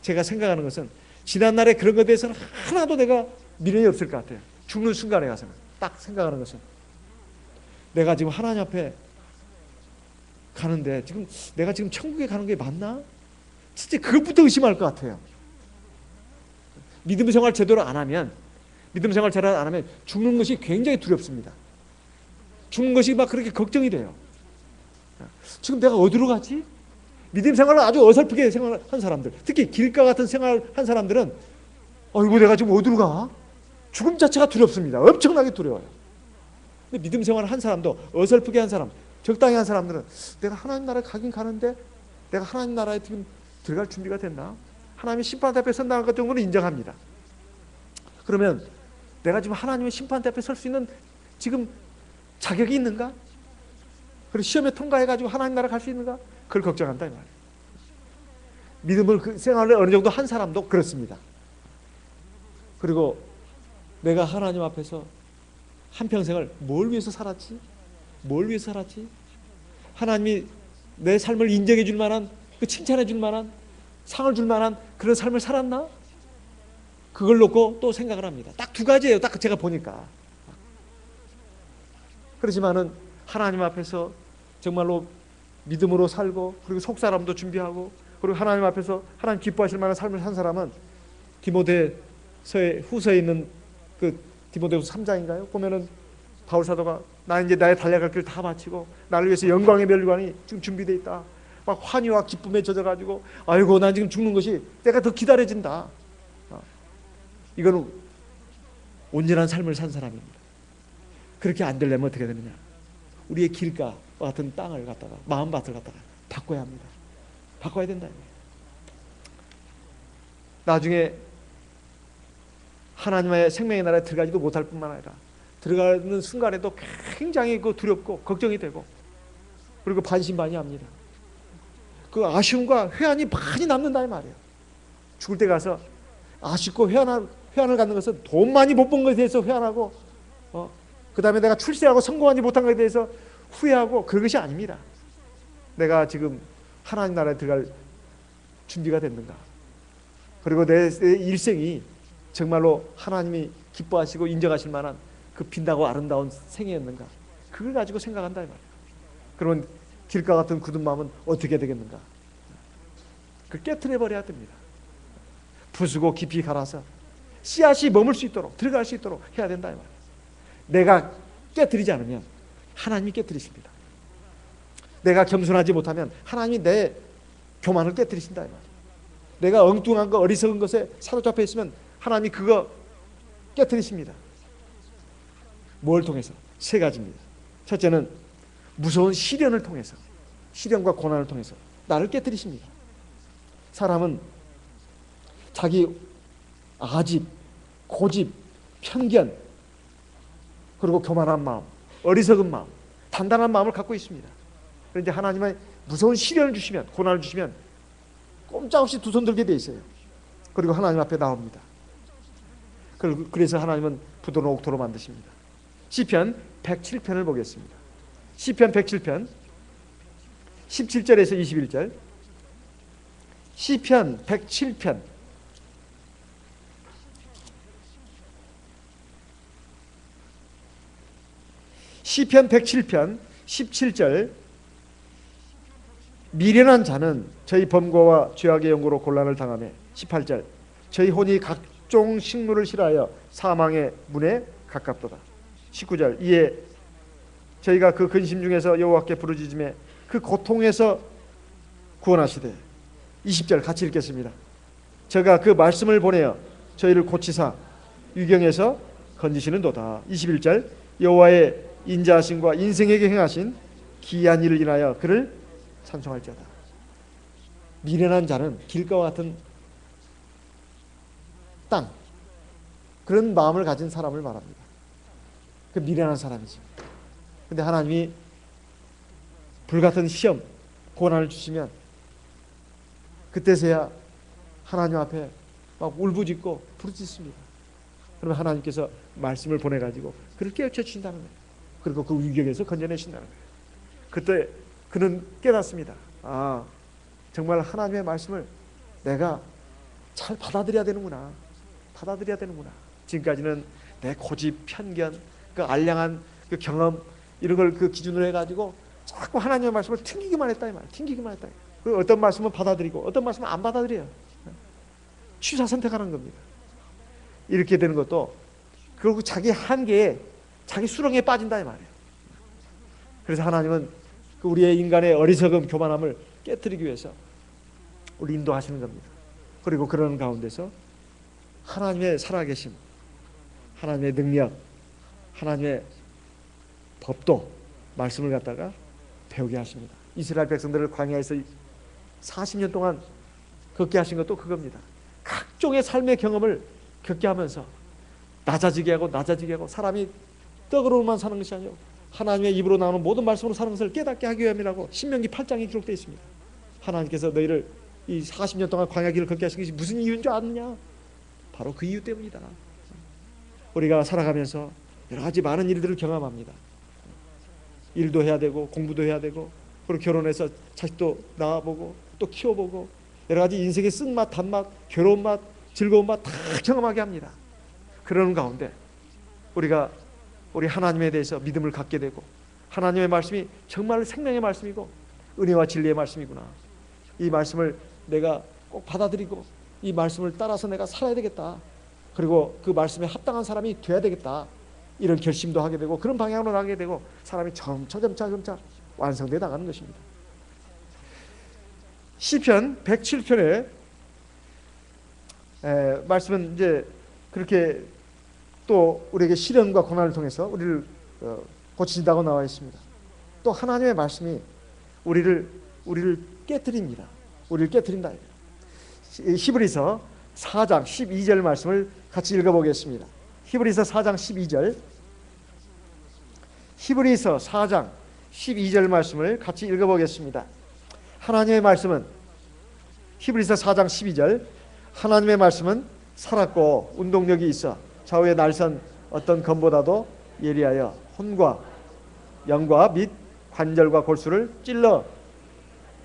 제가 생각하는 것은 지난날에 그런 것에 대해서는 하나도 내가 미련이 없을 것 같아요. 죽는 순간에 가서는 딱 생각하는 것은 내가 지금 하나님 앞에 가는데 지금 내가 지금 천국에 가는 게 맞나? 진짜 그것부터 의심할 것 같아요. 믿음 생활 제대로 안 하면 죽는 것이 굉장히 두렵습니다. 죽는 것이 막 그렇게 걱정이 돼요. 지금 내가 어디로 가지? 믿음 생활을 아주 어설프게 생활한 사람들, 특히 길가 같은 생활한 사람들은 이거 내가 지금 어디로 가? 죽음 자체가 두렵습니다. 엄청나게 두려워요. 근데 믿음 생활을 한 사람도 어설프게 한 사람, 적당히 한 사람들은 내가 하나님 나라에 가긴 가는데 내가 하나님 나라에 지금 들어갈 준비가 됐나? 하나님의 심판 앞에 선다는 것 정도는 인정합니다. 그러면 내가 지금 하나님의 심판 앞에 설 수 있는 지금 자격이 있는가? 그리고 시험에 통과해가지고 하나님 나라 갈 수 있는가? 그걸 걱정한다 이 말이에요. 믿음을 생활을 어느 정도 한 사람도 그렇습니다. 그리고 내가 하나님 앞에서 한평생을 뭘 위해서 살았지? 뭘 위해서 살았지? 하나님이 내 삶을 인정해 줄 만한, 칭찬해 줄 만한, 상을 줄 만한 그런 삶을 살았나? 그걸 놓고 또 생각을 합니다. 딱 두 가지예요. 딱 제가 보니까. 그렇지만은 하나님 앞에서 정말로 믿음으로 살고 그리고 속사람도 준비하고 그리고 하나님 앞에서 하나님 기뻐하실 만한 삶을 산 사람은 디모데서의 후서에 있는 그 디모데후서 3장인가요? 보면은 바울 사도가 나 이제 나의 달려갈 길 다 마치고 나를 위해서 영광의 멸관이 지금 준비되어 있다. 막 환희와 기쁨에 젖어가지고 아이고 난 지금 죽는 것이 내가 더 기다려진다. 이거는 온전한 삶을 산 사람입니다. 그렇게 안 되려면 어떻게 되느냐? 우리의 길과 같은 땅을 갖다가 마음밭을 갖다가 바꿔야 합니다. 바꿔야 된다. 나중에 하나님의 생명의 나라에 들어가지도 못할 뿐만 아니라 들어가는 순간에도 굉장히 두렵고 걱정이 되고 그리고 반신반의합니다. 그 아쉬움과 회한이 많이 남는다 이 말이에요. 죽을 때 가서 아쉽고 회한을 갖는 것은 돈 많이 못 번 것에 대해서 회한하고 그 다음에 내가 출세하고 성공하지 못한 것에 대해서 후회하고 그런 것이 아닙니다. 내가 지금 하나님 나라에 들어갈 준비가 됐는가? 그리고 내 일생이 정말로 하나님이 기뻐하시고 인정하실 만한 그 빛나고 아름다운 생애였는가? 그걸 가지고 생각한다 이 말이에요. 그러면 길가 같은 굳은 마음은 어떻게 되겠는가? 그걸 깨트려 버려야 됩니다. 부수고 깊이 갈아서 씨앗이 머물 수 있도록 들어갈 수 있도록 해야 된다 이 말이에요. 내가 깨트리지 않으면 하나님이 깨트리십니다. 내가 겸손하지 못하면 하나님이 내 교만을 깨뜨리신다 이 말이에요. 내가 엉뚱한 거 어리석은 것에 사로잡혀 있으면 하나님이 그거 깨뜨리십니다. 뭘 통해서? 세 가지입니다. 첫째는 무서운 시련을 통해서, 시련과 고난을 통해서 나를 깨뜨리십니다. 사람은 자기 아집, 고집, 편견, 그리고 교만한 마음, 어리석은 마음, 단단한 마음을 갖고 있습니다. 그런데 하나님의 무서운 시련을 주시면, 고난을 주시면 꼼짝없이 두 손 들게 돼 있어요. 그리고 하나님 앞에 나옵니다. 그래서 하나님은 부드러운 옥토로 만드십니다. 시편 107편을 보겠습니다. 시편 107편 17절에서 21절. 시편 107편 시편 107편 17절. 미련한 자는 저희 범거와 죄악의 연고로 곤란을 당하며. 18절. 저희 혼이 각종 식물을 싫어하여 사망의 문에 가깝도다. 19절. 이에 저희가 그 근심 중에서 여호와께 부르짖으며 그 고통에서 구원하시되. 20절 같이 읽겠습니다. 저가 그 말씀을 보내어 저희를 고치사 유경에서 건지시는도다. 21절. 여호와의 인자하심과 인생에게 행하신 기이한 일을 인하여 그를 찬송할지어다. 미련한 자는 길가와 같은 땅, 그런 마음을 가진 사람을 말합니다. 그 미련한 사람이죠. 근데 하나님이 불같은 시험, 고난을 주시면 그때서야 하나님 앞에 막 울부짖고 부르짖습니다. 그러면 하나님께서 말씀을 보내가지고 그를 깨우쳐 주신다는 거예요. 그리고 그 위경에서 건져내신다는 거예요. 그때 그는 깨닫습니다. 아, 정말 하나님의 말씀을 내가 잘 받아들여야 되는구나. 받아들여야 되는구나. 지금까지는 내 고집, 편견, 그 알량한 그 경험 이런 걸 그 기준으로 해가지고 자꾸 하나님의 말씀을 튕기기만 했다 이 말. 튕기기만 했다. 그리고 어떤 말씀은 받아들이고 어떤 말씀은 안 받아들여요. 취사 선택하는 겁니다. 이렇게 되는 것도 결국 자기 한계에, 자기 수렁에 빠진다 이 말이에요. 그래서 하나님은 그 우리의 인간의 어리석음, 교만함을 깨뜨리기 위해서 우리 인도하시는 겁니다. 그리고 그런 가운데서 하나님의 살아계심, 하나님의 능력, 하나님의 법도, 말씀을 갖다가 배우게 하십니다. 이스라엘 백성들을 광야에서 40년 동안 겪게 하신 것도 그겁니다. 각종의 삶의 경험을 겪게 하면서 낮아지게 하고 사람이 떡으로만 사는 것이 아니고 하나님의 입으로 나오는 모든 말씀으로 사는 것을 깨닫게 하기 위함이라고 신명기 8장에 기록되어 있습니다. 하나님께서 너희를 이 40년 동안 광야 길을 걷게 하신 것이 무슨 이유인 줄 아느냐? 바로 그 이유 때문이다. 우리가 살아가면서 여러 가지 많은 일들을 경험합니다. 일도 해야 되고 공부도 해야 되고 그리고 결혼해서 자식도 낳아보고 또 키워보고 여러 가지 인생의 쓴맛, 단맛, 괴로운 맛, 즐거운 맛 다 경험하게 합니다. 그러는 가운데 우리가 우리 하나님에 대해서 믿음을 갖게 되고 하나님의 말씀이 정말 생명의 말씀이고 은혜와 진리의 말씀이구나. 이 말씀을 내가 꼭 받아들이고 이 말씀을 따라서 내가 살아야 되겠다. 그리고 그 말씀에 합당한 사람이 돼야 되겠다. 이런 결심도 하게 되고 그런 방향으로 나가게 되고 사람이 점차 완성되어 나가는 것입니다. 시편 107편에 말씀은 이제 그렇게 또 우리에게 시련과 고난을 통해서 우리를 고치신다고 나와 있습니다. 또 하나님의 말씀이 우리를 깨뜨립니다. 우리를 깨뜨린다. 히브리서 4장 12절 말씀을 같이 읽어보겠습니다. 히브리서 4장 12절. 히브리서 4장 12절 말씀을 같이 읽어보겠습니다. 하나님의 말씀은 히브리서 4장 12절. 하나님의 말씀은 살았고 운동력이 있어 좌우의 날선 어떤 검보다도 예리하여 혼과 영과 및 관절과 골수를 찔러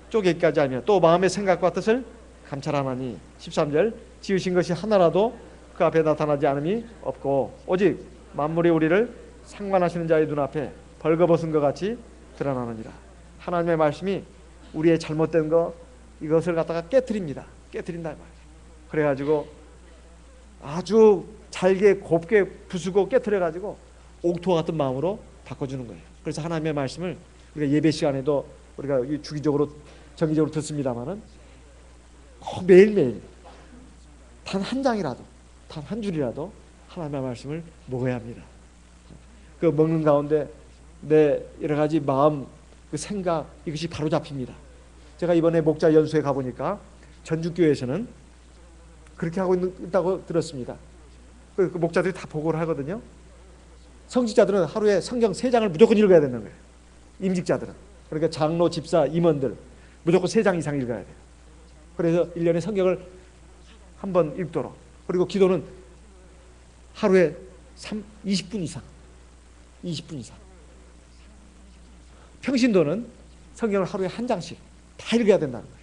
쪼개기까지 하며 또 마음의 생각과 뜻을 감찰하나니. 13절. 지으신 것이 하나라도 그 앞에 나타나지 않음이 없고 오직 만물이 우리를 상관하시는 자의 눈앞에 벌거벗은 것 같이 드러나느니라. 하나님의 말씀이 우리의 잘못된 거 이것을 갖다가 깨트립니다. 깨트린다 말이에요. 그래가지고 아주 잘게 곱게 부수고 깨트려가지고 옥토와 같은 마음으로 바꿔주는 거예요. 그래서 하나님의 말씀을 우리가 예배 시간에도 우리가 주기적으로 정기적으로 듣습니다만은 꼭 매일매일 단 한 장이라도, 단 한 줄이라도 하나님의 말씀을 먹어야 합니다. 그 먹는 가운데 내 여러 가지 마음, 그 생각, 이것이 바로 잡힙니다. 제가 이번에 목자 연수에 가보니까 전주교회에서는 그렇게 하고 있다고 들었습니다. 그 목자들이 다 보고를 하거든요. 성직자들은 하루에 성경 3장을 무조건 읽어야 되는 거예요. 임직자들은. 그러니까 장로, 집사, 임원들 무조건 3장 이상 읽어야 돼요. 그래서 1년에 성경을 한 번 읽도록. 그리고 기도는 하루에 20분 이상. 20분 이상. 평신도는 성경을 하루에 한 장씩 다 읽어야 된다는 거예요.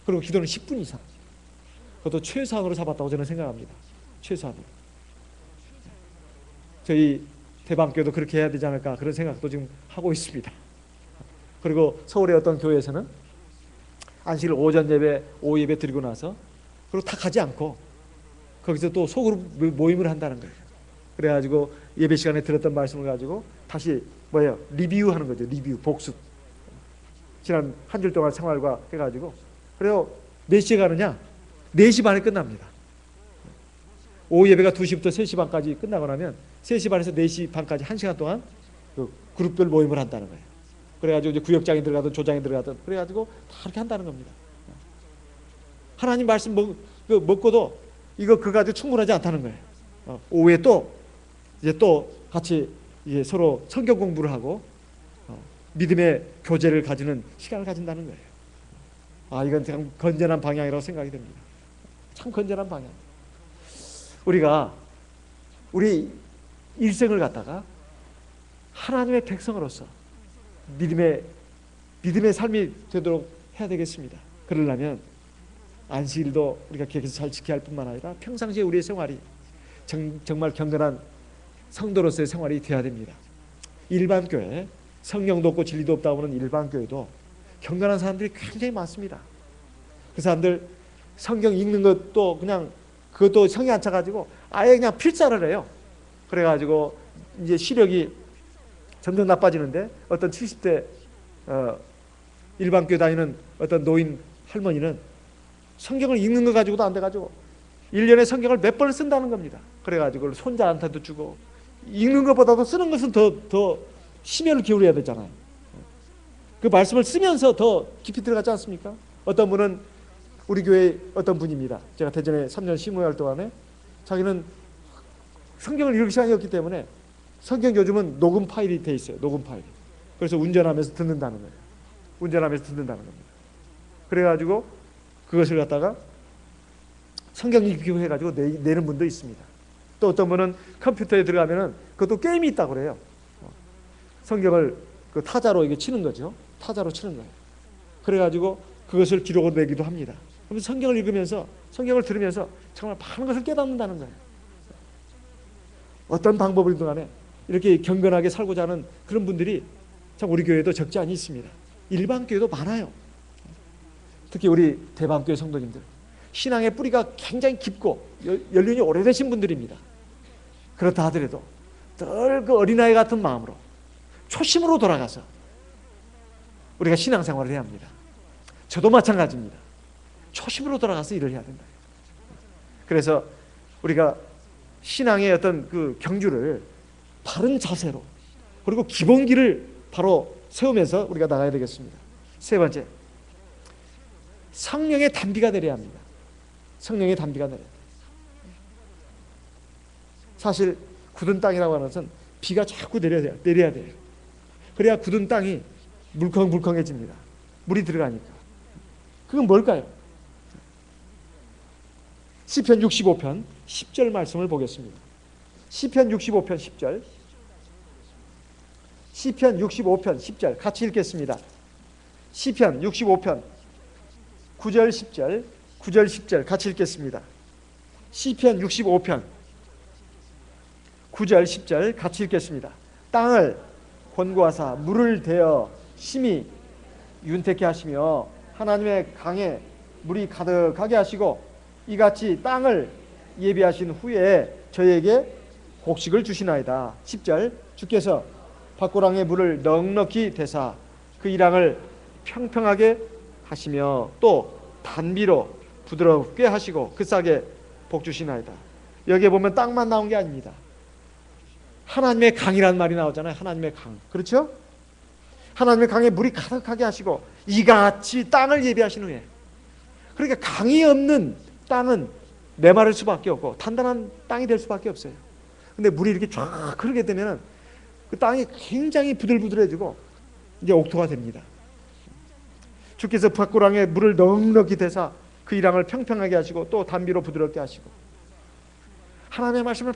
그리고 기도는 10분 이상. 그것도 최소한으로 잡았다고 저는 생각합니다. 최소한으로. 저희 대방교도 그렇게 해야 되지 않을까 그런 생각도 지금 하고 있습니다. 그리고 서울의 어떤 교회에서는 안식일 오전 예배, 오후 예배 드리고 나서 그리고 다 가지 않고 거기서 또 소그룹 모임을 한다는 거예요. 그래가지고 예배 시간에 들었던 말씀을 가지고 다시 리뷰하는 거죠. 리뷰, 복습. 지난 한 주 동안 생활과 해가지고. 그래서 몇 시에 가느냐? 4시 반에 끝납니다. 오후 예배가 2시부터 3시 반까지 끝나고 나면 3시 반에서 4시 반까지 1시간 동안 그 그룹별 모임을 한다는 거예요. 그래가지고 이제 구역장이 들어가든 조장이 들어가든 그래가지고 다 그렇게 한다는 겁니다. 하나님 말씀 먹고도 그거 가지고 충분하지 않다는 거예요. 오후에 또 같이 이제 서로 성경 공부를 하고 믿음의 교제를 가지는 시간을 가진다는 거예요. 이건 참 건전한 방향이라고 생각이 됩니다. 참 건전한 방향. 우리가 우리 일생을 갖다가 하나님의 백성으로서 믿음의 삶이 되도록 해야 되겠습니다. 그러려면 안식일도 우리가 계획해서 잘 지켜야 할 뿐만 아니라 평상시에 우리의 생활이 정말 경건한 성도로서의 생활이 되어야 됩니다. 일반 교회, 성령도 없고 진리도 없다고 하는 일반 교회도 경건한 사람들이 굉장히 많습니다. 그 사람들 성경 읽는 것도 그냥 그것도 성에 안 차가지고 아예 그냥 필사를 해요. 그래가지고 이제 시력이 점점 나빠지는데 어떤 70대 일반 교회 다니는 어떤 노인 할머니는 성경을 읽는 거 가지고도 안 돼가지고 1년에 성경을 몇 번을 쓴다는 겁니다. 그래가지고 손자한테도 주고 읽는 것보다도 쓰는 것은 더 심혈을 기울여야 되잖아요. 그 말씀을 쓰면서 더 깊이 들어가지 않습니까? 어떤 분은 우리 교회 어떤 분입니다. 제가 대전에 3년 심의 활동하네. 자기는 성경을 읽을 시간이 없기 때문에 성경 요즘은 녹음 파일이 돼 있어요. 녹음 파일이. 그래서 운전하면서 듣는다는 거예요. 운전하면서 듣는다는 겁니다. 그래가지고 그것을 갖다가 성경 읽기로 해가지고 내는 분도 있습니다. 또 어떤 분은 컴퓨터에 들어가면은 그것도 게임이 있다고 그래요. 성경을 그 타자로 이게 치는 거죠. 타자로 치는 거예요. 그래가지고 그것을 기록으로 내기도 합니다. 그러면 성경을 읽으면서 성경을 들으면서 정말 많은 것을 깨닫는다는 거예요. 어떤 방법이든 간에 이렇게 경건하게 살고자 하는 그런 분들이 참 우리 교회도 적지 않이 있습니다. 일반 교회도 많아요. 특히 우리 대방교회 성도님들 신앙의 뿌리가 굉장히 깊고 연륜이 오래되신 분들입니다. 그렇다 하더라도 늘 그 어린아이 같은 마음으로 초심으로 돌아가서 우리가 신앙생활을 해야 합니다. 저도 마찬가지입니다. 초심으로 돌아가서 일을 해야 된다. 그래서 우리가 신앙의 어떤 그 경주를 바른 자세로 그리고 기본기를 바로 세우면서 우리가 나가야 되겠습니다. 세 번째, 성령의 단비가 내려야 합니다. 성령의 단비가 내려야 돼요. 사실 굳은 땅이라고 하는 것은 비가 자꾸 내려야 돼요. 그래야 굳은 땅이 물컹물컹해집니다. 물이 들어가니까. 그건 뭘까요? 시편 65편 10절 말씀을 보겠습니다. 시편 65편 10절. 시편 65편 10절 같이 읽겠습니다. 시편 65편 9절 10절 9절 10절 같이 읽겠습니다. 시편 65편 9절 10절 같이 읽겠습니다. 땅을 권고하사 물을 대어 심히 윤택케 하시며 하나님의 강에 물이 가득하게 하시고 이같이 땅을 예비하신 후에 저에게 곡식을 주시나이다. 10절 주께서 밭고랑에 물을 넉넉히 대사 그 이랑을 평평하게 하시며 또 단비로 부드럽게 하시고 그 싹에 복 주시나이다. 여기에 보면 땅만 나온 게 아닙니다. 하나님의 강이라는 말이 나오잖아요. 하나님의 강. 그렇죠? 하나님의 강에 물이 가득하게 하시고 이같이 땅을 예비하신 후에, 그러니까 강이 없는 땅은 메마를 수밖에 없고 단단한 땅이 될 수밖에 없어요. 근데 물이 이렇게 쫙 흐르게 되면 그 땅이 굉장히 부들부들해지고 이제 옥토가 됩니다. 주께서 밭고랑에 물을 넉넉히 대사 그 이랑을 평평하게 하시고 또 단비로 부드럽게 하시고, 하나님의 말씀을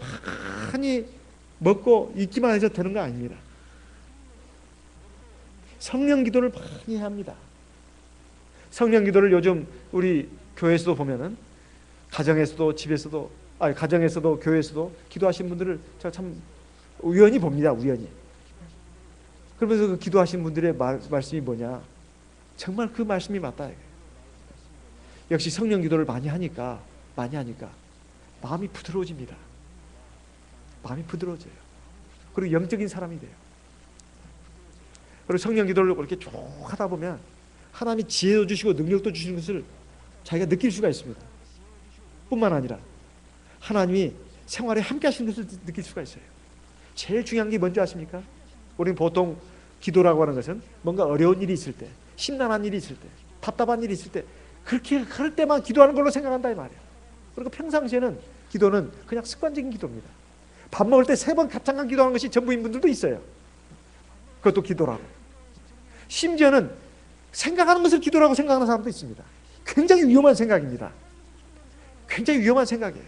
많이 먹고 읽기만 해서 되는 거 아닙니다. 성령 기도를 많이 합니다. 성령 기도를 요즘 우리 교회에서도 보면은 가정에서도 집에서도 가정에서도 교회에서도 기도하신 분들을 제가 참 우연히 봅니다. 우연히. 그러면서 그 기도하신 분들의 말씀이 뭐냐, 정말 그 말씀이 맞다. 역시 성령 기도를 많이 하니까 마음이 부드러워집니다. 마음이 부드러워져요. 그리고 영적인 사람이 돼요. 그리고 성령 기도를 그렇게 쭉 하다 보면 하나님이 지혜도 주시고 능력도 주시는 것을 자기가 느낄 수가 있습니다. 뿐만 아니라 하나님이 생활에 함께 하시는 것을 느낄 수가 있어요. 제일 중요한 게 뭔지 아십니까? 우리는 보통 기도라고 하는 것은 뭔가 어려운 일이 있을 때, 심란한 일이 있을 때, 답답한 일이 있을 때, 그렇게 그럴 때만 기도하는 걸로 생각한다 이 말이에요. 그리고 평상시에는 기도는 그냥 습관적인 기도입니다. 밥 먹을 때 3번 갑창간 기도하는 것이 전부인 분들도 있어요. 그것도 기도라고. 심지어는 생각하는 것을 기도라고 생각하는 사람도 있습니다. 굉장히 위험한 생각입니다. 굉장히 위험한 생각이에요.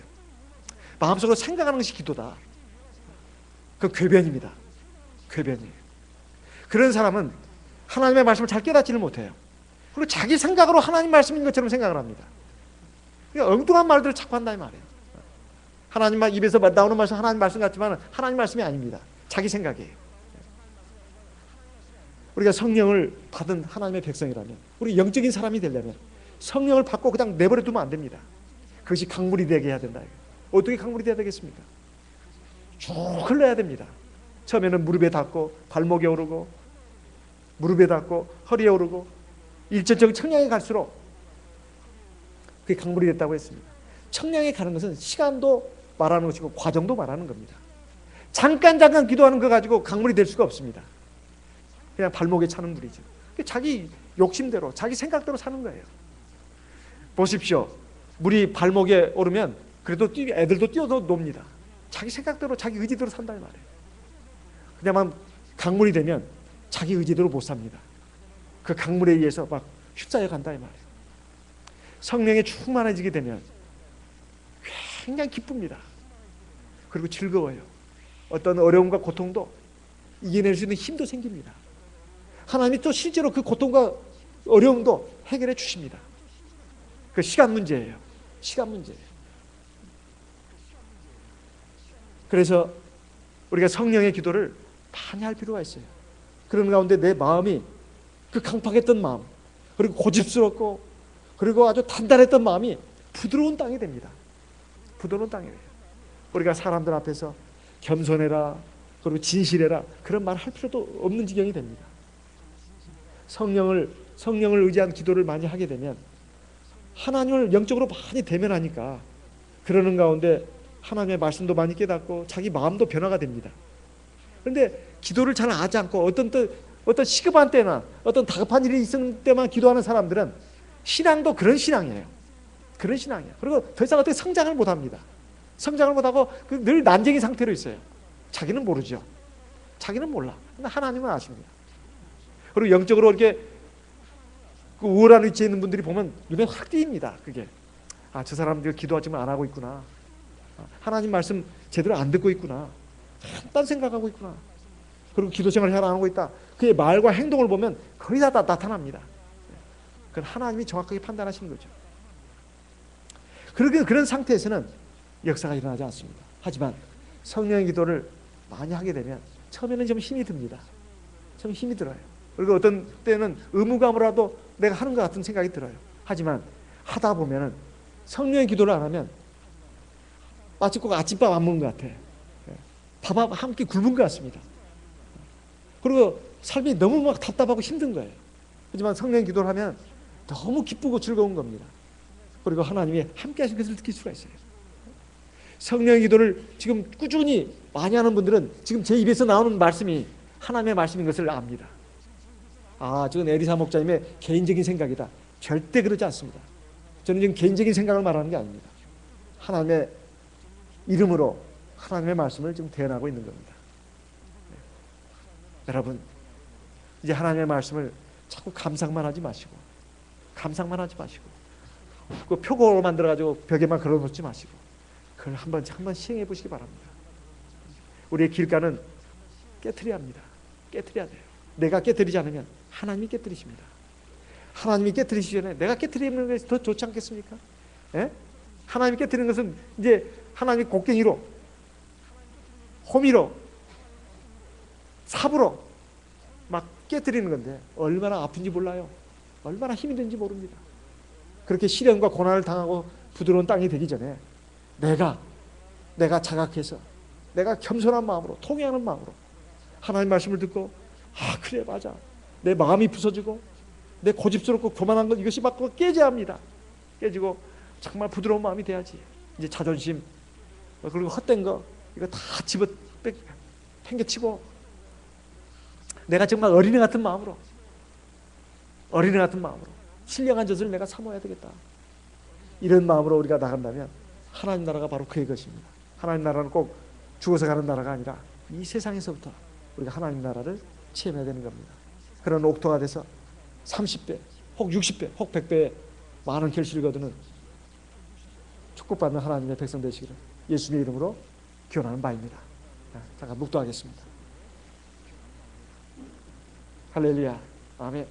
마음속으로 생각하는 것이 기도다. 그 궤변입니다. 궤변이에요. 그런 사람은 하나님의 말씀을 잘 깨닫지를 못해요. 그리고 자기 생각으로 하나님 말씀인 것처럼 생각을 합니다. 그러니까 엉뚱한 말들을 자꾸 한다 이 말이에요. 하나님 입에서 나오는 말씀 하나님 말씀 같지만 하나님 말씀이 아닙니다. 자기 생각이에요. 우리가 성령을 받은 하나님의 백성이라면, 우리 영적인 사람이 되려면 성령을 받고 그냥 내버려 두면 안 됩니다. 그것이 강물이 되게 해야 된다. 어떻게 강물이 돼야 되겠습니까? 쭉 흘러야 됩니다. 처음에는 무릎에 닿고 발목에 오르고 무릎에 닿고 허리에 오르고 일전적 청량에 갈수록 그게 강물이 됐다고 했습니다. 청량에 가는 것은 시간도 말하는 것이고 과정도 말하는 겁니다. 잠깐 기도하는 거 가지고 강물이 될 수가 없습니다. 그냥 발목에 차는 물이죠. 자기 욕심대로 자기 생각대로 사는 거예요. 보십시오. 물이 발목에 오르면 그래도 애들도 뛰어서 놉니다. 자기 생각대로 자기 의지대로 산다 이 말이에요. 그냥 강물이 되면 자기 의지대로 못 삽니다. 그 강물에 의해서 막 휩싸여 간다 이 말이에요. 성령에 충만해지게 되면 굉장히 기쁩니다. 그리고 즐거워요. 어떤 어려움과 고통도 이겨낼 수 있는 힘도 생깁니다. 하나님이 또 실제로 그 고통과 어려움도 해결해 주십니다. 그 시간 문제예요. 시간 문제예요. 그래서 우리가 성령의 기도를 많이 할 필요가 있어요. 그런 가운데 내 마음이 그 강팍했던 마음, 그리고 고집스럽고 그리고 아주 단단했던 마음이 부드러운 땅이 됩니다. 부드러운 땅이 돼요. 우리가 사람들 앞에서 겸손해라, 그리고 진실해라 그런 말 할 필요도 없는 지경이 됩니다. 성령을 의지한 기도를 많이 하게 되면 하나님을 영적으로 많이 대면하니까 그러는 가운데 하나님의 말씀도 많이 깨닫고 자기 마음도 변화가 됩니다. 그런데 기도를 잘 하지 않고 어떤 시급한 때나 어떤 다급한 일이 있을 때만 기도하는 사람들은 신앙도 그런 신앙이에요. 그런 신앙이에요. 그리고 더 이상 어떻게 성장을 못합니다. 성장을 못하고 늘 난쟁이 상태로 있어요. 자기는 모르죠. 자기는 몰라. 근데 하나님은 아십니다. 그리고 영적으로 이렇게 그 우월한 위치에 있는 분들이 보면 눈에 확 띄입니다. 그게 저 사람들 기도하지만 안 하고 있구나. 하나님 말씀 제대로 안 듣고 있구나. 딴 생각하고 있구나. 그리고 기도 생활을 잘 안 하고 있다. 그의 말과 행동을 보면 거의 다 나타납니다. 그건 하나님이 정확하게 판단하시는 거죠. 그런 상태에서는 역사가 일어나지 않습니다. 하지만 성령의 기도를 많이 하게 되면 처음에는 좀 힘이 듭니다. 좀 힘이 들어요. 그리고 어떤 때는 의무감으로라도 내가 하는 것 같은 생각이 들어요. 하지만 하다 보면은 성령의 기도를 안 하면 마치 꼭 아침밥 안 먹은 것 같아. 밥 한 끼 굶은 것 같습니다. 그리고 삶이 너무 막 답답하고 힘든 거예요. 하지만 성령 기도를 하면 너무 기쁘고 즐거운 겁니다. 그리고 하나님이 함께 하신 것을 느낄 수가 있어요. 성령 기도를 지금 꾸준히 많이 하는 분들은 지금 제 입에서 나오는 말씀이 하나님의 말씀인 것을 압니다. 저건 에리사 목자님의 개인적인 생각이다. 절대 그러지 않습니다. 저는 지금 개인적인 생각을 말하는 게 아닙니다. 하나님의 이름으로 하나님의 말씀을 지금 대언하고 있는 겁니다. 여러분, 이제 하나님의 말씀을 자꾸 감상만 하지 마시고 그 표고로 만들어가지고 벽에만 걸어놓지 마시고 그걸 한번 시행해 보시기 바랍니다. 우리의 길가는 깨트려야 합니다. 깨트려야 돼요. 내가 깨트리지 않으면 하나님이 깨트리십니다. 하나님이 깨트리시기 전에 내가 깨트리는 것이 더 좋지 않겠습니까? 예? 하나님이 깨트리는 것은 이제 하나님이 곡괭이로, 호미로, 삽으로 막 깨트리는 건데 얼마나 아픈지 몰라요. 얼마나 힘이 드는지 모릅니다. 그렇게 시련과 고난을 당하고 부드러운 땅이 되기 전에 내가 자각해서 내가 겸손한 마음으로, 통회하는 마음으로 하나님 말씀을 듣고 그래 맞아, 내 마음이 부서지고 내 고집스럽고 교만한 것 이것이 막 깨져야 합니다. 깨지고 정말 부드러운 마음이 돼야지. 이제 자존심 그리고 헛된 거 이거 다 집어 팽개치고 내가 정말 어린애 같은 마음으로 신령한 젖을 내가 사모해야 되겠다. 이런 마음으로 우리가 나간다면 하나님 나라가 바로 그의 것입니다. 하나님 나라는 꼭 죽어서 가는 나라가 아니라 이 세상에서부터 우리가 하나님 나라를 체험해야 되는 겁니다. 그런 옥토가 돼서 30배, 혹 60배, 혹 100배의 많은 결실을 거두는 축복받는 하나님의 백성 되시기를 예수님의 이름으로 기원하는 바입니다. 잠깐 묵도하겠습니다. 할렐루야. 아멘.